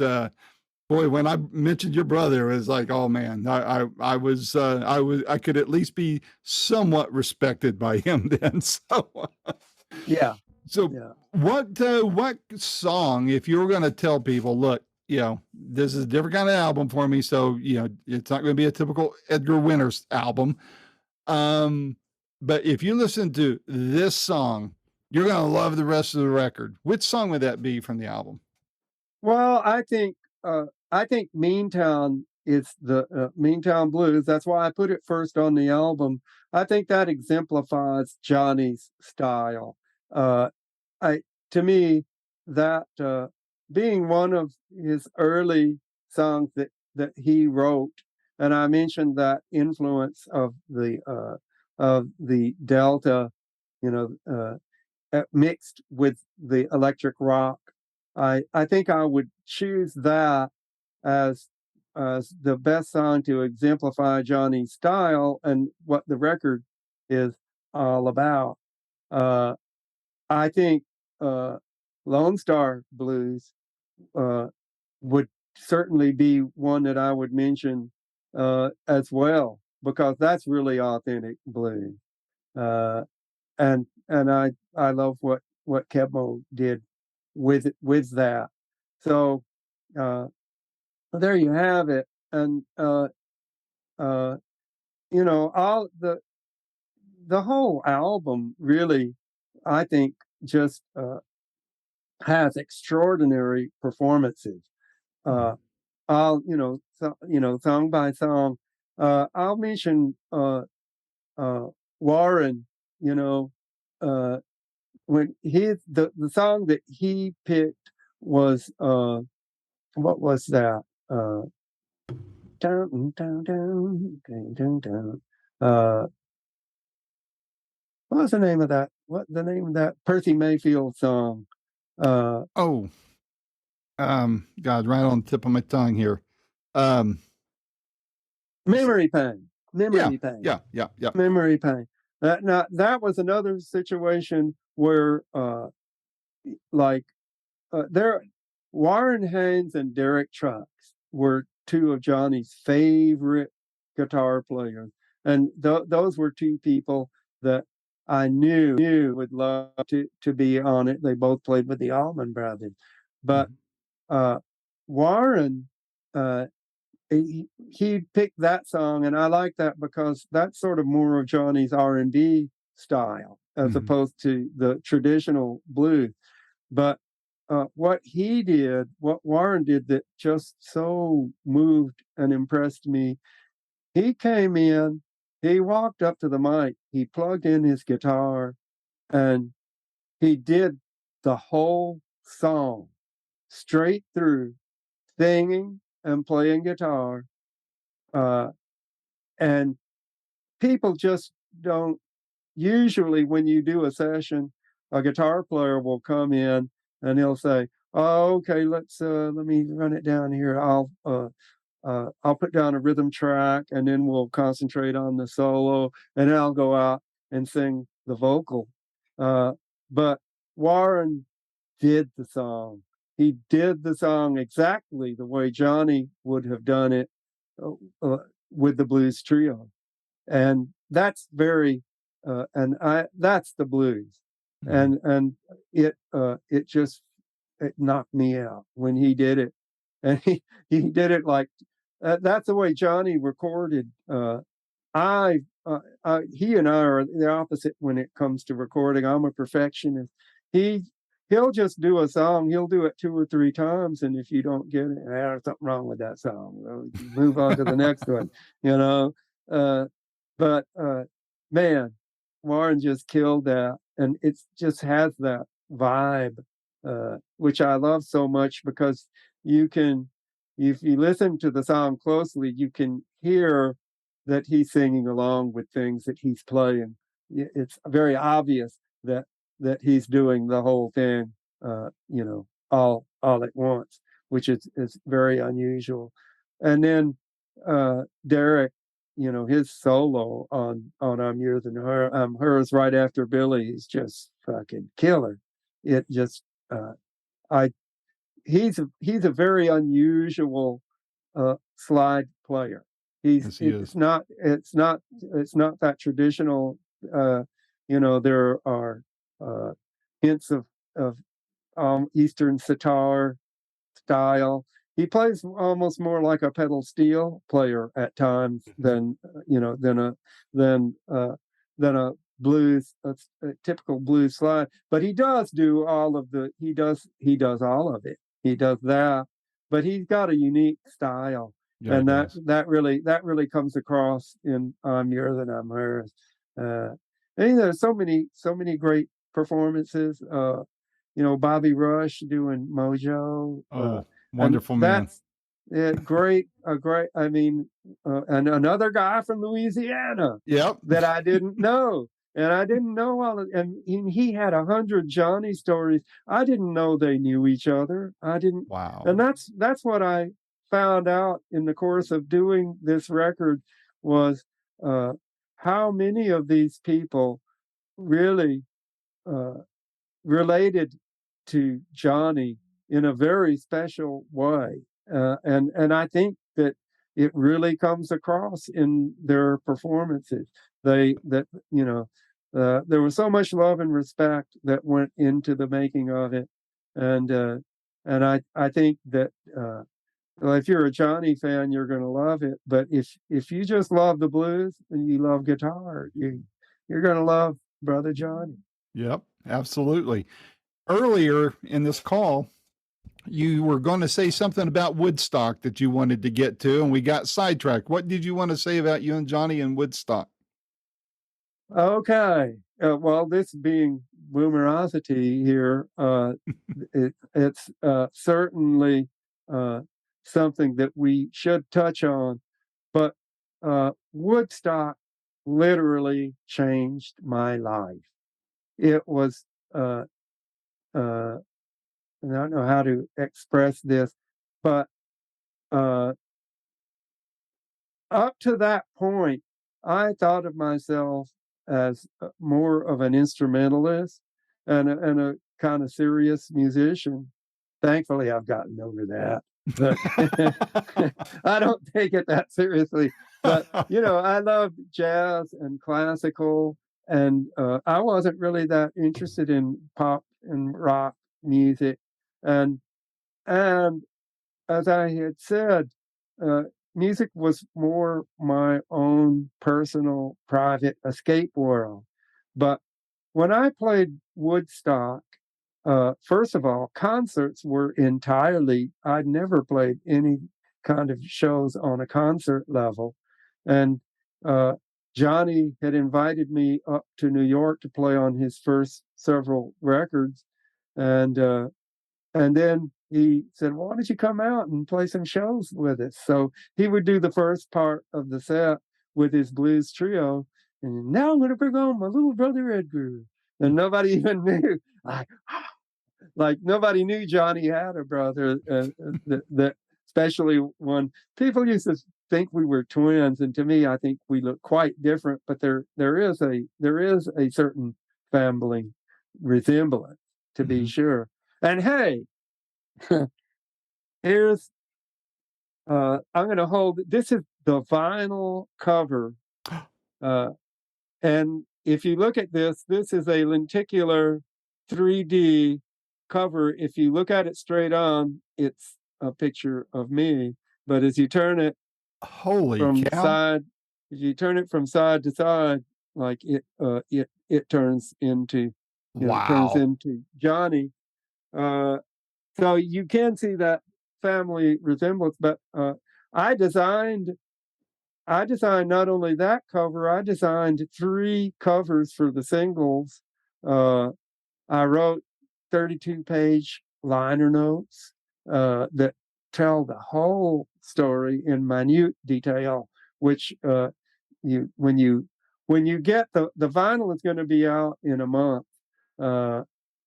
boy, when I mentioned your brother, it was like, oh man, I could at least be somewhat respected by him then. So yeah. So what song, if you were going to tell people, look, this is a different kind of album for me, so it's not going to be a typical Edgar Winters album. But if you listen to this song, you're going to love the rest of the record. Which song would that be from the album? Well, I think Meantown is the Meantown Blues. That's why I put it first on the album. I think that exemplifies Johnny's style. To me, that being one of his early songs that he wrote, and I mentioned that influence of the Delta, mixed with the electric rock. I think I would choose that as the best song to exemplify Johnny's style and what the record is all about. I think Lone Star Blues would certainly be one that I would mention as well, because that's really authentic blues. And I love what Kebmo did with that. So there you have it. And all the whole album really, I think, just has extraordinary performances. I'll song by song. I'll mention Warren. When the song that he picked was what was that? Down, down, down, down, down, down. What was the name of that? What the name of that Percy Mayfield song? God, right on the tip of my tongue here. Memory Pain. Memory Pain. Yeah. Memory Pain. That was another situation where, Warren Haynes and Derek Trucks were two of Johnny's favorite guitar players, and those were two people that I knew would love to be on it. They both played with the Allman Brothers, but Warren, he picked that song, and I like that because that's sort of more of Johnny's R&B style as opposed to the traditional blues. But what Warren did that just so moved and impressed me, he came in, he walked up to the mic, he plugged in his guitar, and he did the whole song straight through, singing and playing guitar. And people just don't, usually when you do a session, a guitar player will come in and he'll say, oh, okay, let me run it down here. I'll put down a rhythm track, and then we'll concentrate on the solo, and then I'll go out and sing the vocal. But Warren did the song. He did the song exactly the way Johnny would have done it with the Blues Trio. And that's that's the blues. And it knocked me out when he did it. And he did it like, that's the way Johnny recorded he and I are the opposite when it comes to recording. I'm a perfectionist. He he'll just do a song. He'll do it 2 or 3 times, and if you don't get it, there's something wrong with that song. Well, move on to the next one. You know, uh, but man, Warren just killed that, and it just has that vibe, which I love so much because you can, if you listen to the song closely, you can hear that he's singing along with things that he's playing. It's very obvious that he's doing the whole thing, all at once, which is very unusual. And then Derek, his solo on I'm Yours and Hers right after Billy is just fucking killer. It just I he's a very unusual slide player. Yes, he is. It's not that traditional. There are uh, hints of Eastern sitar style. He plays almost more like a pedal steel player at times than than uh, than a a typical blues slide. But he does do all of the he does all of it. He does that, but he's got a unique style, Yeah, he and does. that really comes across in I'm Yours and I'm Hers. Uh, and there's so many great performances. Bobby Rush doing Mojo, Oh, and wonderful man. that's great. A great. I mean, and another guy from Louisiana Yep. that I didn't know, and I didn't know all of, and he had 100 Johnny stories. I didn't know they knew each other. I didn't, and Wow. that's what I found out in the course of doing this record was uh, how many of these people really. Uh, Related to Johnny in a very special way, and I think that it really comes across in their performances. There was so much love and respect that went into the making of it, and I think that well, if you're a Johnny fan, you're going to love it. But if you just love the blues and you love guitar, you're going to love Brother Johnny. Yep, absolutely. Earlier in this call, you were going to say something about Woodstock that you wanted to get to, and we got sidetracked. What did you want to say about you and Johnny and Woodstock? Okay. Well, this being boomerosity here, it's certainly something that we should touch on. But Woodstock literally changed my life. It was, and I don't know how to express this, but uh, up to that point, I thought of myself as more of an instrumentalist and a kind of serious musician. Thankfully, I've gotten over that, but I don't take it that seriously. But I love jazz and classical, and I wasn't really that interested in pop and rock music, and and as I had said, uh, music was more my own personal, private escape world. But when I played Woodstock, first of all, concerts were entirely, I'd never played any kind of shows on a concert level. And uh, Johnny had invited me up to New York to play on his first several records. And and then he said, well, why don't you come out and play some shows with us? So he would do the first part of the set with his blues trio. And now I'm going to bring on my little brother Edgar. And nobody even knew. Like nobody knew Johnny had a brother. That especially when people used to think we were twins, and to me, I think we look quite different. But there is a certain family resemblance, to be Mhm. sure. And hey, here's I'm going to hold. This is the vinyl cover, uh, and if you look at this is a lenticular 3D cover. If you look at it straight on, it's a picture of me. But as you turn it Holy from cow. side if you turn it from side to side, like it turns into, turns Wow. into Johnny. Uh, so you can see that family resemblance. But I designed I designed not only that cover, I designed 3 covers for the singles. Uh, I wrote 32-page liner notes that tell the whole story in minute detail, which you when you get the vinyl is going to be out in a month, uh,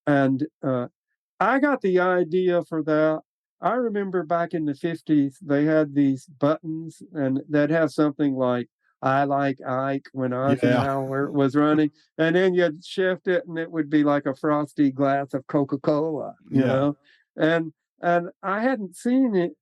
and I got the idea for that. I remember back in the 50s, they had these buttons and they'd have something like, I like Ike when Yeah. Eisenhower was running. And then you'd shift it and it would be like a frosty glass of Coca-Cola, Yeah. And I hadn't seen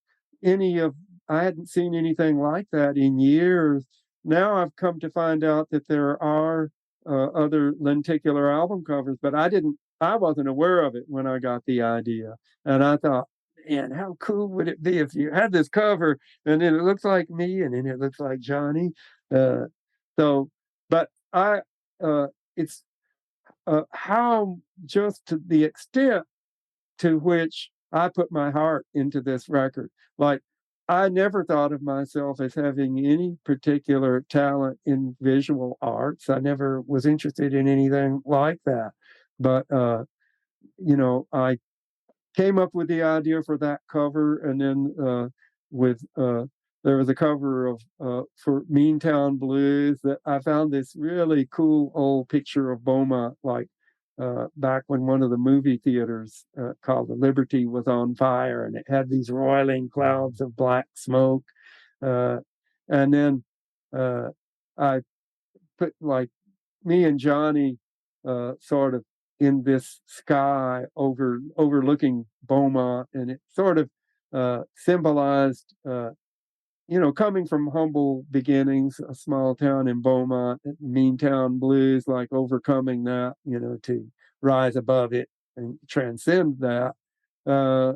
any of I hadn't seen anything like that in years. Now I've come to find out that there are other lenticular album covers, but I wasn't aware of it when I got the idea. And I thought, man, how cool would it be if you had this cover and then it looks like me and then it looks like Johnny? Uh, so, but uh, it's how just to the extent to which I put my heart into this record. Like, I never thought of myself as having any particular talent in visual arts. I never was interested in anything like that. But I came up with the idea for that cover, and then with there was a cover of for Meantown Blues that I found this really cool old picture of Beaumont, like back when one of the movie theaters called the Liberty was on fire, and it had these roiling clouds of black smoke, uh, and then I put like me and Johnny sort of in this sky overlooking Beaumont, and it sort of symbolized, coming from humble beginnings, a small town in Beaumont, Meantown Blues, like overcoming that, to rise above it and transcend that. Uh,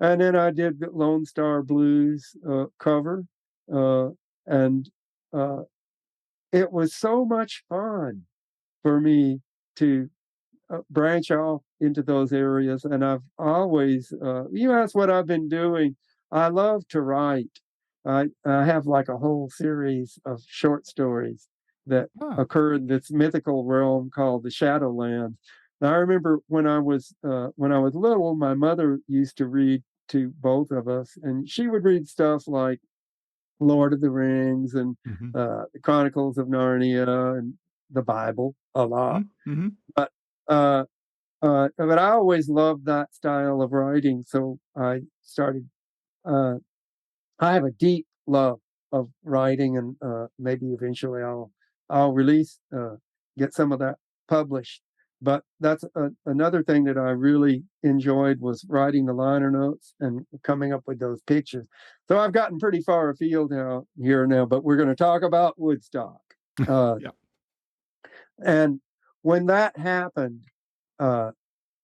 and then I did the Lone Star Blues cover, uh, and uh, it was so much fun for me to branch off into those areas. And I've always, you ask what I've been doing. I love to write. I have like a whole series of short stories that Huh. occur in this mythical realm called the Shadowlands. Now, I remember when I was little, my mother used to read to both of us, and she would read stuff like Lord of the Rings and Mhm. the Chronicles of Narnia and the Bible a lot. Mhm. Mhm. But but I always loved that style of writing, so I started. Uh, I have a deep love of writing, and maybe eventually I'll get some of that published. But that's another thing that I really enjoyed was writing the liner notes and coming up with those pictures. So I've gotten pretty far afield now, but we're going to talk about Woodstock. Uh, Yeah. and when that happened, uh,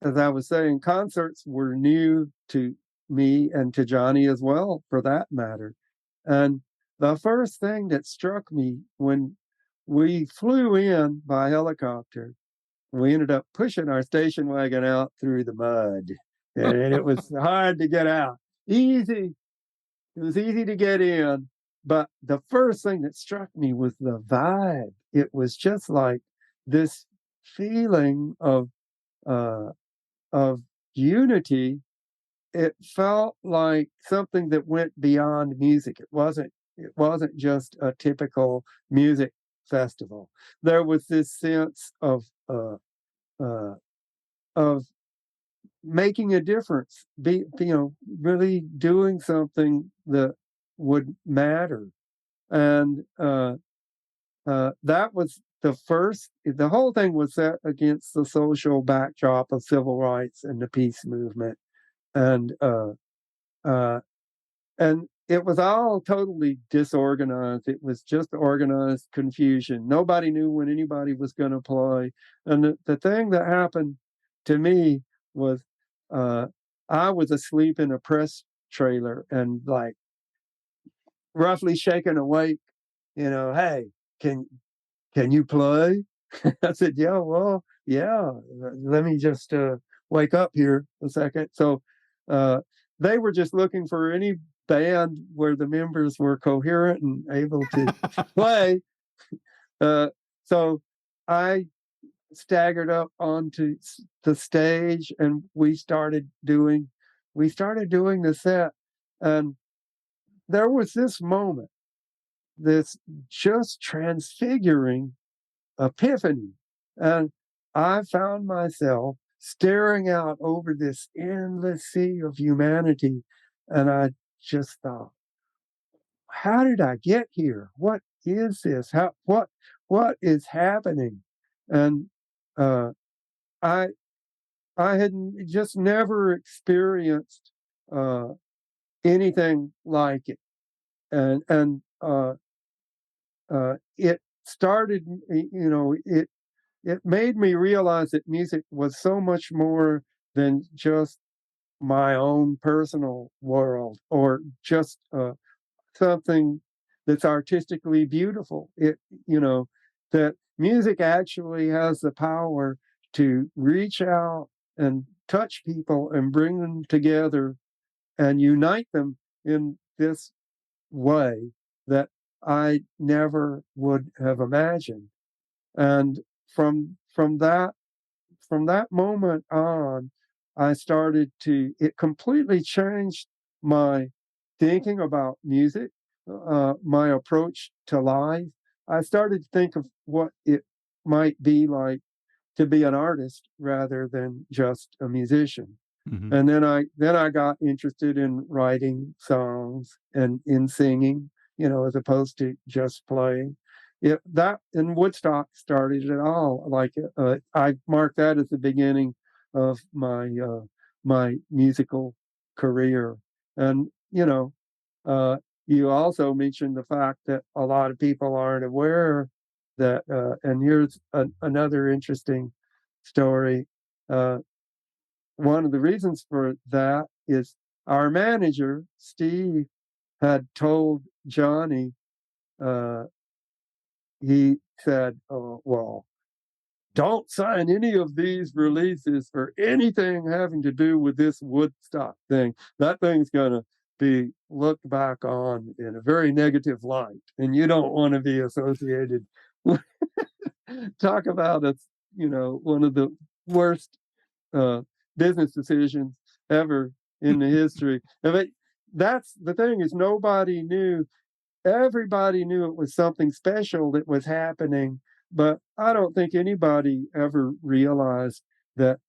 as I was saying, concerts were new to me and to Johnny as well, for that matter. And the first thing that struck me when we flew in by helicopter, we ended up pushing our station wagon out through the mud. And it was hard to get out. Easy. It was easy to get in. But the first thing that struck me was the vibe. It was just like this feeling uh, of unity. It felt like something that went beyond music. It wasn't just a typical music festival. There was this sense uh, of making a difference, really doing something that would matter. And that was the whole thing was set against the social backdrop of civil rights and the peace movement. And uh, and it was all totally disorganized. It was just organized confusion. Nobody knew when anybody was going to play. And the thing that happened to me was uh, I was asleep in a press trailer and like roughly shaken awake hey, can can you play? I said, yeah, well, yeah. Let me just wake up here a second. So uh, they were just looking for any band where the members were coherent and able to play. Uh, so I staggered up onto the stage, and we started doing the set, and there was this moment, this just transfiguring epiphany. And I found myself staring out over this endless sea of humanity. And I just thought, how did I get here? What is this? What is happening? And uh, I I had just never experienced uh, anything like it. And it started, it made me realize that music was so much more than just my own personal world, or just something that's artistically beautiful. You know, that music actually has the power to reach out and touch people and bring them together and unite them in this way that I never would have imagined. And from that moment on, I started to it completely changed my thinking about music, my approach to life. I started to think of what it might be like to be an artist rather than just a musician. Mhm. And then I got interested in writing songs and in singing, as opposed to just playing. That and Woodstock started it all. Like I mark that as the beginning of my musical career. And uh, you also mentioned the fact that a lot of people aren't aware that. And here's another interesting story. Uh, One of the reasons for that is our manager, Steve, had told Johnny, uh, he said, "Oh, well, don't sign any of these releases for anything having to do with this Woodstock thing. That thing's going to be looked back on in a very negative light, and you don't want to be associated with." Talk about one of the worst uh, business decisions ever in the history of it. That's the thing, is nobody knew. Everybody knew it was something special that was happening, but I don't think anybody ever realized that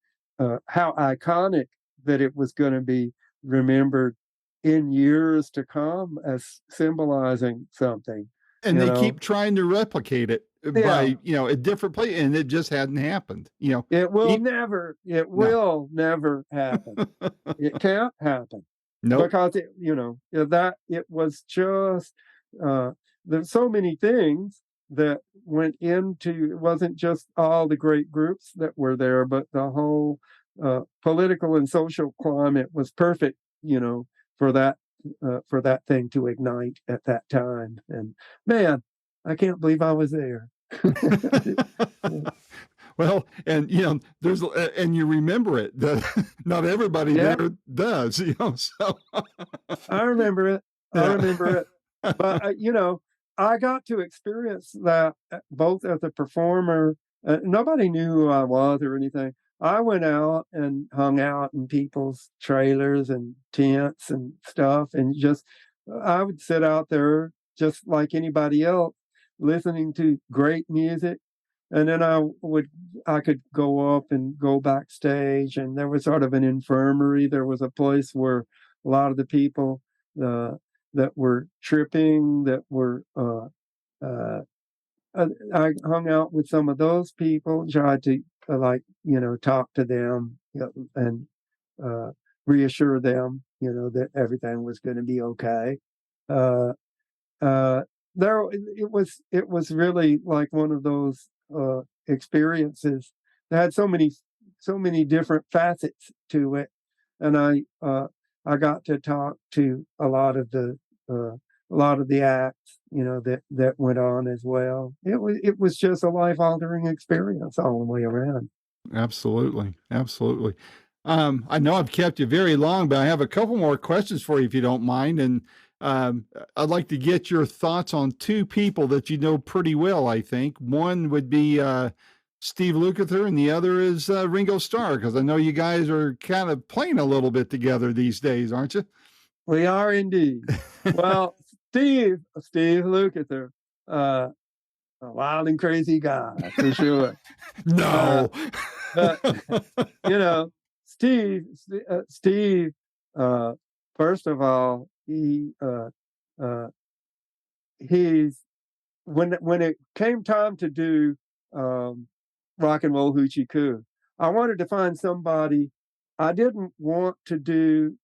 how iconic that it was going to be remembered in years to come as symbolizing something. And You they know, keep trying to replicate it yeah. by, a different place, and it just hadn't happened, It E no. will never happen. It can't happen Nope. because that it was just uh, there's so many things that went into it. Wasn't just all the great groups that were there, but the whole political and social climate was perfect, for that thing to ignite at that time. And man, I can't believe I was there. Well, and, there's and you remember it. Not everybody Yeah, there does, so I remember it. I yeah. remember it. But I got to experience that both as a performer. Nobody knew who I was or anything. I went out and hung out in people's trailers and tents and stuff, and just I would sit out there just like anybody else, listening to great music. And then I could go up and go backstage, and there was sort of an infirmary. There was a place where a lot of the people uh, that were tripping, that were uh, I hung out with some of those people, tried to talk to them, and uh, reassure them, that everything was going to be okay. Uh, uh, it was really like one of those experiences that had so many different facets to it. And I got to talk to uh, a lot of the acts that went on as well. It was just a life altering experience all the way around. Absolutely. Absolutely. I know I've kept you very long, but I have a couple more questions for you if you don't mind. And I'd like to get your thoughts on two people that you know pretty well, I think. One would be Steve Lukather, and the other is Ringo Starr, because I know you guys are kind of playing a little bit together these days, aren't you? We are indeed. Well, Steve Lukather, a wild and crazy guy for sure. No. But you know, Steve. First of all, uh, he's when it came time to do um, rock and roll hoochie coo, I wanted to find somebody. I didn't want to do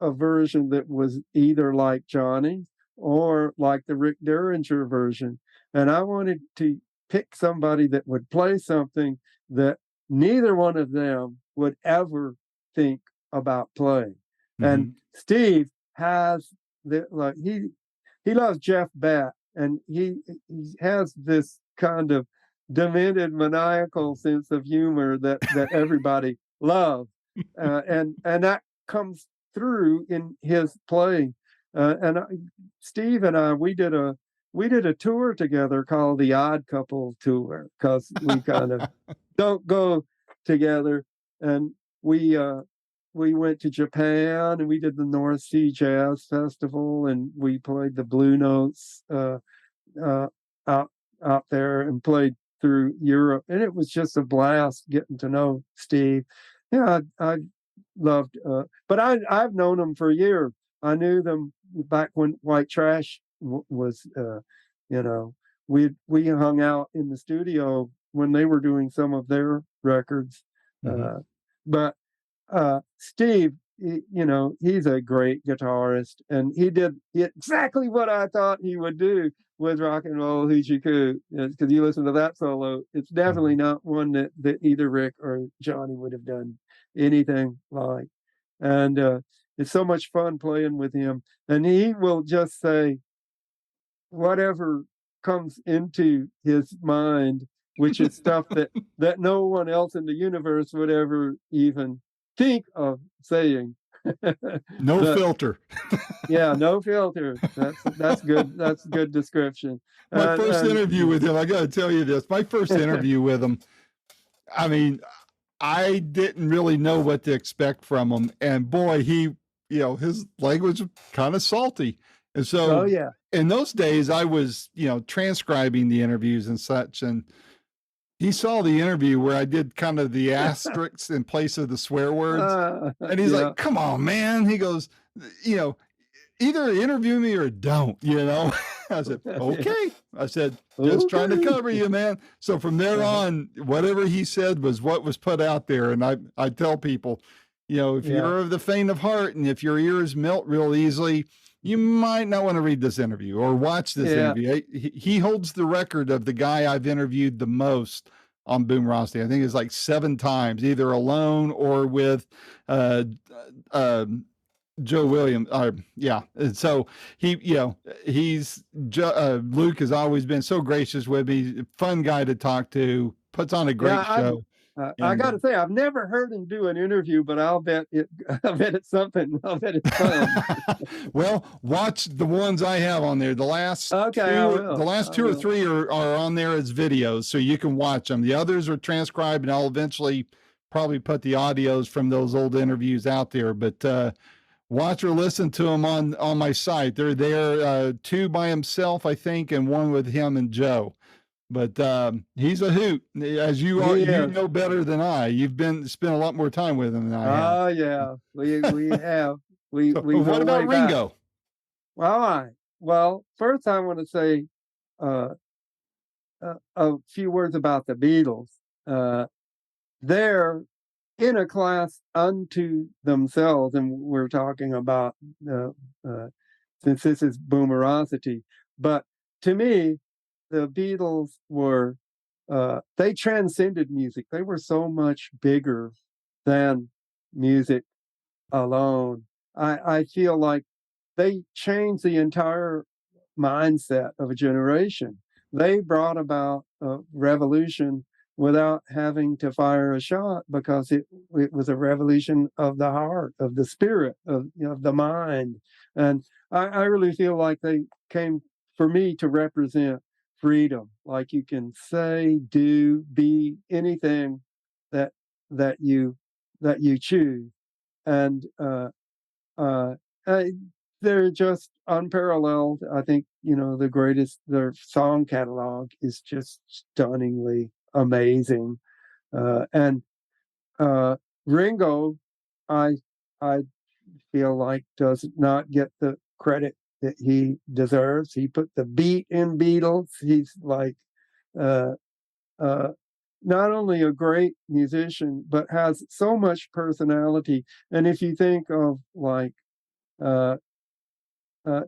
a version that was either like Johnny or like the Rick Derringer version, and I wanted to pick somebody that would play something that neither one of them would ever think about playing. Mm-hmm. And Steve has he loves Jeff Beck, and he has this kind of demented, maniacal sense of humor that everybody loves, and that comes through in his playing. Steve and I, we did a tour together called the Odd Couple Tour, because we kind of don't go together, and we uh, we went to Japan, and we did the North Sea Jazz Festival, and we played the Blue Notes uh, out out there, and played through Europe, and it was just a blast getting to know Steve. Yeah, I loved, but I've known them for years. I knew them back when White Trash was, you know, we hung out in the studio when they were doing some of their records, Mm-hmm. but Steve, he's a great guitarist, and he did exactly what I thought he would do with rock and roll hoochie coo. Because you listen to that solo, it's definitely not one that either Rick or Johnny would have done anything like. And it's so much fun playing with him, and he will just say whatever comes into his mind, which is stuff that no one else in the universe would ever even think of saying. No But filter. yeah, no filter. That's good. That's a good description. My first And interview with him, I got to tell you this. My first interview with him, I mean, I didn't really know what to expect from him. And boy, his language was kind of salty. And oh so yeah, in those days, I was, transcribing the interviews and such. And he saw the interview where I did kind of the asterisks in place of the swear words. And he's yeah, like, come on, man. He goes, you know, either interview me or don't, I said, okay. I said, just trying to cover you, man. So from there on, whatever he said was what was put out there. And I tell people, if yeah, you're of the faint of heart and if your ears melt real easily, you might not want to read this interview or watch this yeah. interview. He holds the record of the guy I've interviewed the most on Boomerosity. I think it's like 7 times, either alone or with Joe Williams. Yeah. And so Luke has always been so gracious with me, fun guy to talk to, puts on a great Yeah, show. I got to say, I've never heard him do an interview, but I'll bet I bet it's something. I'll bet it's fun. Well, watch the ones I have on there. The last Okay, I will. the last I 2 or will. 3 are on there as videos, so you can watch them. The others are transcribed, and I'll eventually probably put the audios from those old interviews out there. But watch or listen to them on my site. They're there, 2 by himself, I think, and 1 with him and Joe. But he's a hoot, as you are. He You is. know better than I. You've spent a lot more time with him than I have. Oh yeah, we have. We So, we what go about way back. Ringo? All right. Well, first I want to say uh, a few words about the Beatles. Uh, they're in a class unto themselves, and we're talking about uh, uh, since this is boomerosity. But to me, the Beatles were they transcended music. They were so much bigger than music alone. I feel like they changed the entire mindset of a generation. They brought about a revolution without having to fire a shot, because it was a revolution of the heart, of the spirit, of, the mind. And I really feel like they came for me to represent freedom. Like, you can say, do, be anything that that you choose. And uh, they're just unparalleled. I think, their song catalog is just stunningly amazing. And Ringo, I I feel like, does not get the credit that he deserves. He put the beat in Beatles. He's like, uh, uh, not only a great musician, but has so much personality. And if you think of, like, uh,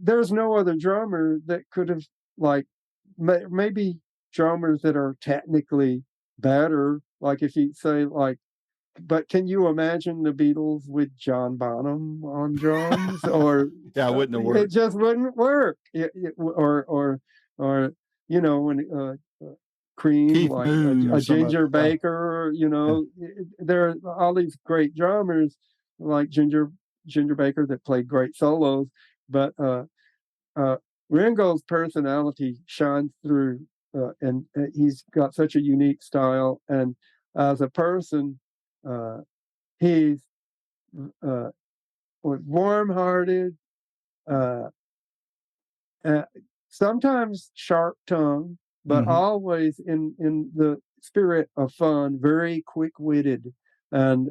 there's no other drummer that could have, like, maybe drummers that are technically better. Like, if you say, like, but can you imagine the Beatles with John Bonham on drums? Or Yeah, it wouldn't have it worked. just wouldn't work. Or when Cream, Keith like Moon or a somebody. Ginger Yeah. Baker. There are all these great drummers like Ginger Baker that played great solos, but uh, Ringo's personality shines through, and he's got such a unique style. And as a person, uh, he's uh, warm-hearted, uh, uh, sometimes sharp-tongued, but always in the spirit of fun. Very quick-witted, and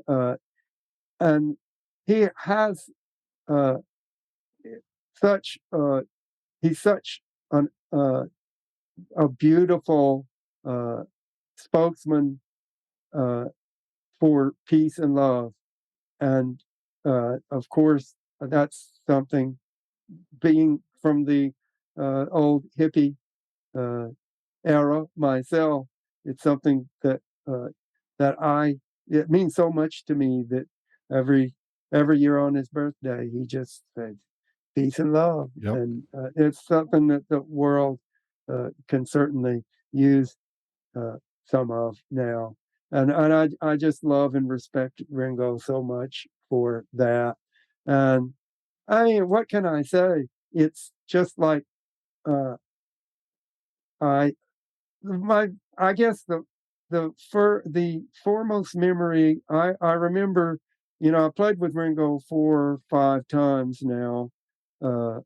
he has uh, such he's such an a beautiful spokesman for peace and love. And of course, that's something, being from the old hippie uh, era myself. It's something uh, it means so much to me that every year on his birthday, he just said peace and love. Yep. And it's something that the world can certainly use some of now. And I just love and respect Ringo so much for that. And I mean, what can I say? It's just like, I my I guess the foremost memory I remember. I played with Ringo 4 or 5 times now, uh,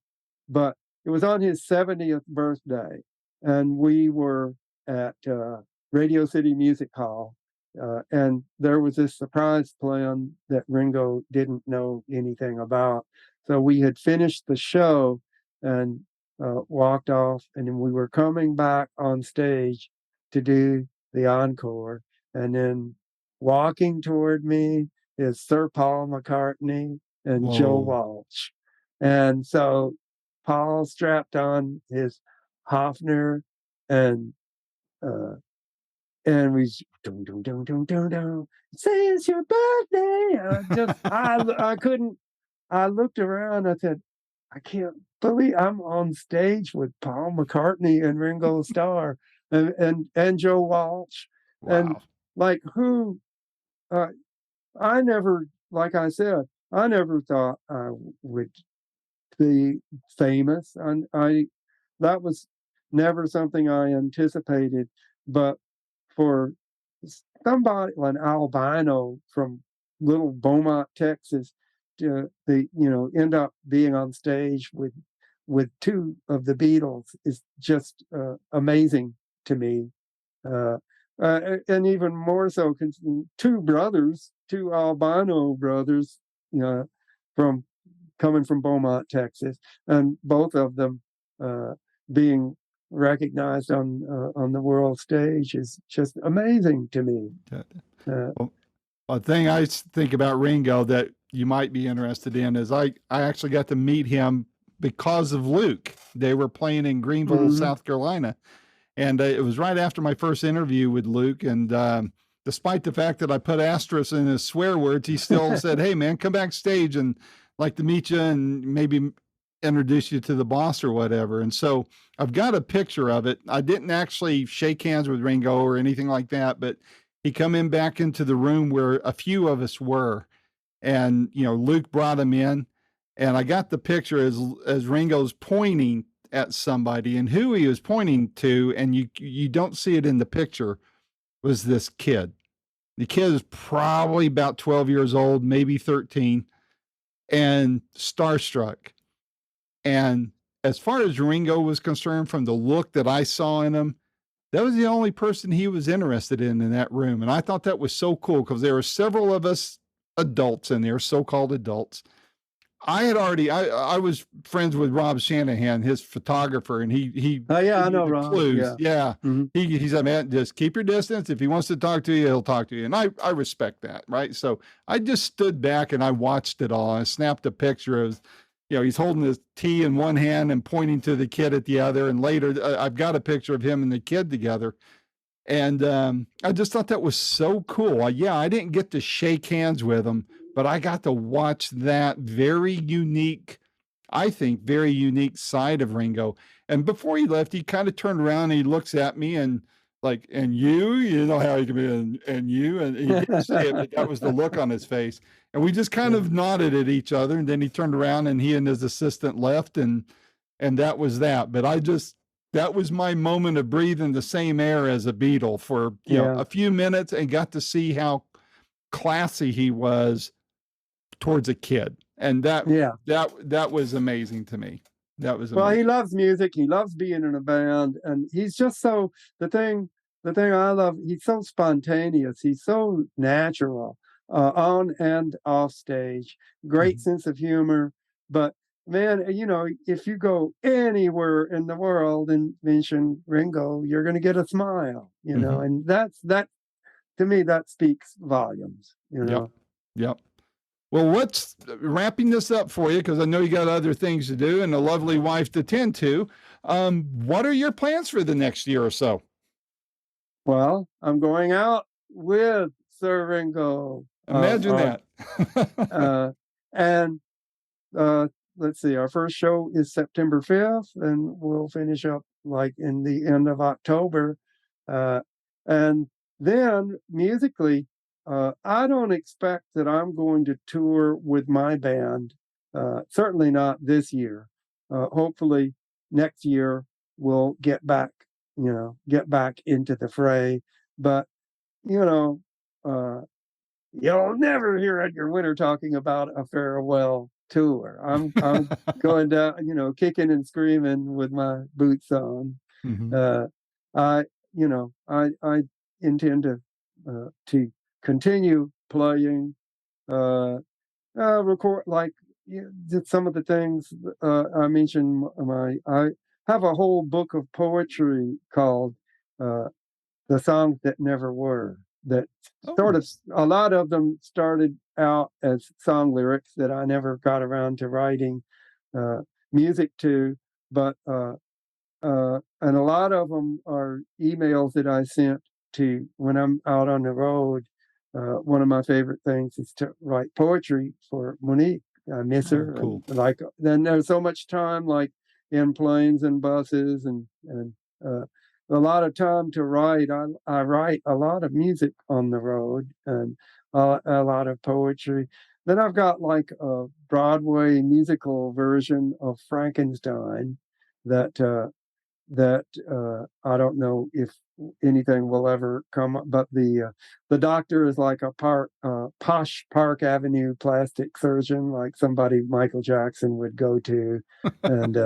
but it was on his 70th birthday, and we were at Radio City Music Hall, and there was this surprise plan that Ringo didn't know anything about. So we had finished the show and walked off, and then we were coming back on stage to do the encore, and then walking toward me is Sir Paul McCartney and Joe Whoa. Walsh. And so Paul strapped on his Hofner, and uh, we dum dum dum dum dum dum. Say it's your birthday. I couldn't. I looked around. I said, I can't believe I'm on stage with Paul McCartney and Ringo Starr and Joe Walsh. And Wow. like, who? Uh, I never, like I said, I never thought I would be famous. And that was never something I anticipated. But for somebody, an albino from little Beaumont, Texas, to end up being on stage with two of the Beatles is just amazing to me. Uh, and even more so, two albino brothers, from coming from Beaumont, Texas, and both of them being recognized on the world stage is just amazing to me. Well, a thing I think about Ringo that you might be interested in is I actually got to meet him because of Luke. They were playing in Greenville, South Carolina. And it was right after my first interview with Luke. And despite the fact that I put asterisks in his swear words, he still said, "Hey, man, come backstage and like to meet you and maybe introduce you to the boss or whatever. And so I've got a picture of it. I didn't actually shake hands with Ringo or anything like that, but he come in back into the room where a few of us were. And, Luke brought him in, and I got the picture as Ringo's pointing at somebody, and who he was pointing to, and you don't see it in the picture, was this kid. The kid is probably about 12 years old, maybe 13, and starstruck. And as far as Ringo was concerned, from the look that I saw in him, that was the only person he was interested in that room. And I thought that was so cool because there were several of us adults in there, so-called adults. I was friends with Rob Shanahan, his photographer, and he Oh yeah, I gave me know the Ron. clues. Yeah. Mhm. He said, man, just keep your distance. If he wants to talk to you, he'll talk to you. And I respect that, right? So I just stood back and I watched it all. I snapped a picture of, he's holding his tea in one hand and pointing to the kid at the other. And later, I've got a picture of him and the kid together. And I just thought that was so cool. I didn't get to shake hands with him, but I got to watch that very unique side of Ringo. And before he left, he kind of turned around and he looks at me and like, and you know how he can be, and you, and he didn't say it, but that was the look on his face. And we just kind of nodded at each other. And then he turned around and he and his assistant left, and that was that. But that was my moment of breathing the same air as a Beatle for a few minutes, and got to see how classy he was towards a kid. And that was amazing to me. That was amazing. Well, he loves music. He loves being in a band, and he's just so the thing I love. He's so spontaneous. He's so natural on and off stage. Great sense of humor. But man, if you go anywhere in the world and mention Ringo, you're going to get a smile. And that to me that speaks volumes. Yep. Well, what's wrapping this up for you, because I know you got other things to do and a lovely wife to tend to. What are your plans for the next year or so? Well, I'm going out with Sir Ringo. Imagine that. And let's see, our first show is September 5th, and we'll finish up like in the end of October. And then musically, I don't expect that I'm going to tour with my band. Certainly not this year. Hopefully next year we'll get back into the fray. But, you'll never hear Edgar Winter talking about a farewell tour. I'm going down, kicking and screaming with my boots on. Mm-hmm. I intend to continue playing, record like some of the things I mentioned. I have a whole book of poetry called "The Songs That Never Were." That sort of a lot of them started out as song lyrics that I never got around to writing music to, but and a lot of them are emails that I sent to when I'm out on the road. One of my favorite things is to write poetry for Monique. I miss her. Cool. And then there's so much time, like in planes and buses, and a lot of time to write. I write a lot of music on the road, and a lot of poetry. Then I've got like a Broadway musical version of Frankenstein that I don't know if anything will ever come up, but the doctor is like a posh Park Avenue plastic surgeon, like somebody Michael Jackson would go to, and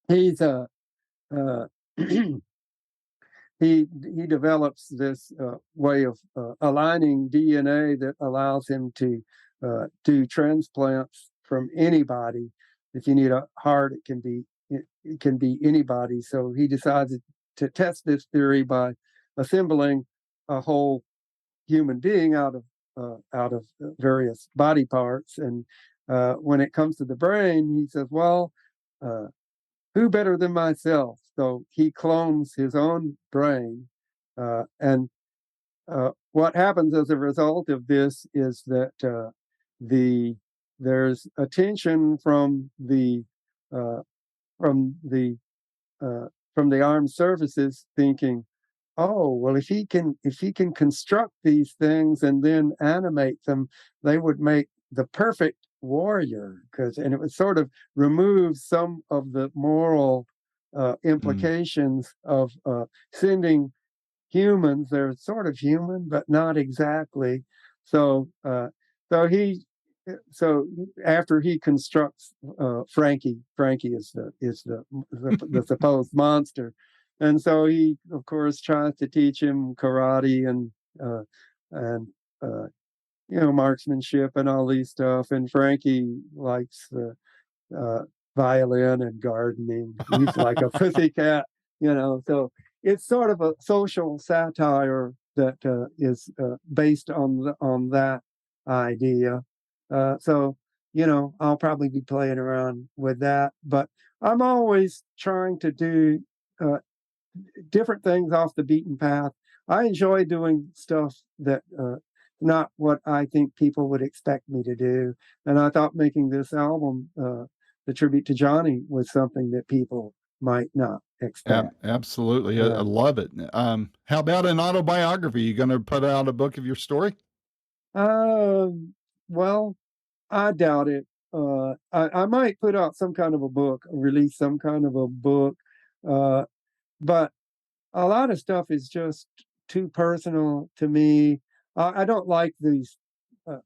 he's he develops this way of aligning DNA that allows him to do transplants from anybody. If you need a heart, it can be anybody. So he decides to test this theory by assembling a whole human being out of various body parts. And when it comes to the brain, he says, "Well, who better than myself?" So he clones his own brain, and what happens as a result of this is that there's attention from the uh, from the from the armed services, thinking, oh, well, if he can construct these things and then animate them, they would make the perfect warrior. And it would sort of remove some of the moral Mm. implications of sending humans. They're sort of human, but not exactly. So, so he, so after he constructs Frankie is the supposed monster, and so he, of course, tries to teach him karate uh, and uh, marksmanship and all these stuff. And Frankie likes uh, violin and gardening. He's like a pussycat, So it's sort of a social satire that is based on that idea. So I'll probably be playing around with that, but I'm always trying to do uh, different things off the beaten path. I enjoy doing stuff that not what I think people would expect me to do. And I thought making this album, the tribute to Johnny, was something that people might not expect. Absolutely. I love it. How about an autobiography? You going to put out a book of your story? Well, I doubt it. I might put out some kind of a book, release some kind of a book, uh, but a lot of stuff is just too personal to me. I don't like these, uh,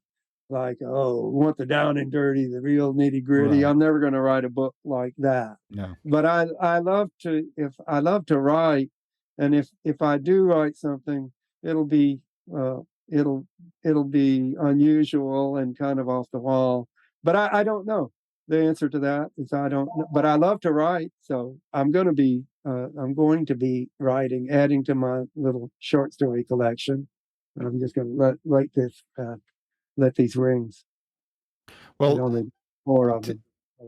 like, oh, want the down and dirty, the real nitty gritty. Right. I'm never going to write a book like that. No. But I love to, if I love to write, and if I do write something, it'll be uh, it'll it'll be unusual and kind of off the wall. But I don't know. The answer to that is I don't know. But I love to write, so I'm going to be writing, adding to my little short story collection. I'm just going to let these rings. There's Well, only four of t- them.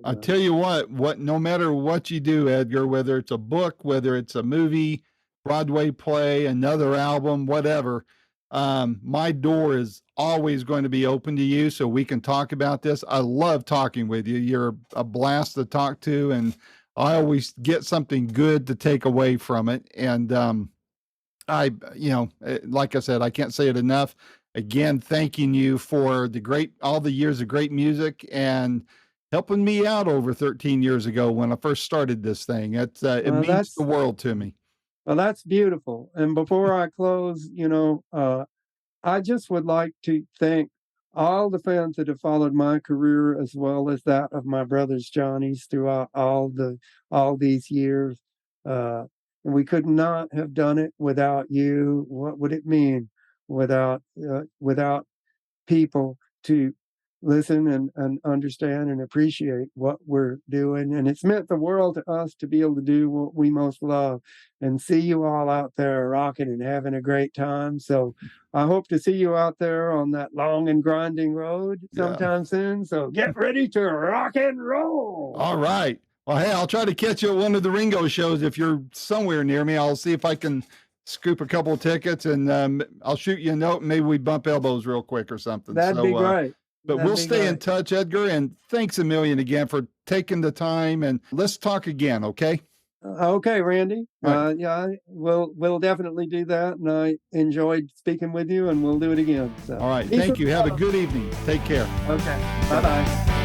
I tell you what, no matter what you do, Edgar, whether it's a book, whether it's a movie, Broadway play, another album, whatever, my door is always going to be open to you so we can talk about this. I love talking with you. You're a blast to talk to, and I always get something good to take away from it. And like I said, I can't say it enough. Again, thanking you for all the years of great music and helping me out over 13 years ago when I first started this thing. It means the world to me. Well, that's beautiful. And before I close, I just would like to thank all the fans that have followed my career as well as that of my brothers Johnny's throughout all these years. And we could not have done it without you. What would it mean without people to listen and understand and appreciate what we're doing? And it's meant the world to us to be able to do what we most love and see you all out there rocking and having a great time. So I hope to see you out there on that long and grinding road sometime soon. So get ready to rock and roll. All right. Well, hey, I'll try to catch you at one of the Ringo shows if you're somewhere near me. I'll see if I can scoop a couple of tickets, and I'll shoot you a note, and maybe we bump elbows real quick or something. That'd be great. But we'll stay in touch, Edgar, and thanks a million again for taking the time, and let's talk again, okay? Okay, Randy. Right. Yeah, we'll definitely do that, and I enjoyed speaking with you, and we'll do it again. So, all right. Thank you. Have a good evening. Take care. Okay. Bye-bye.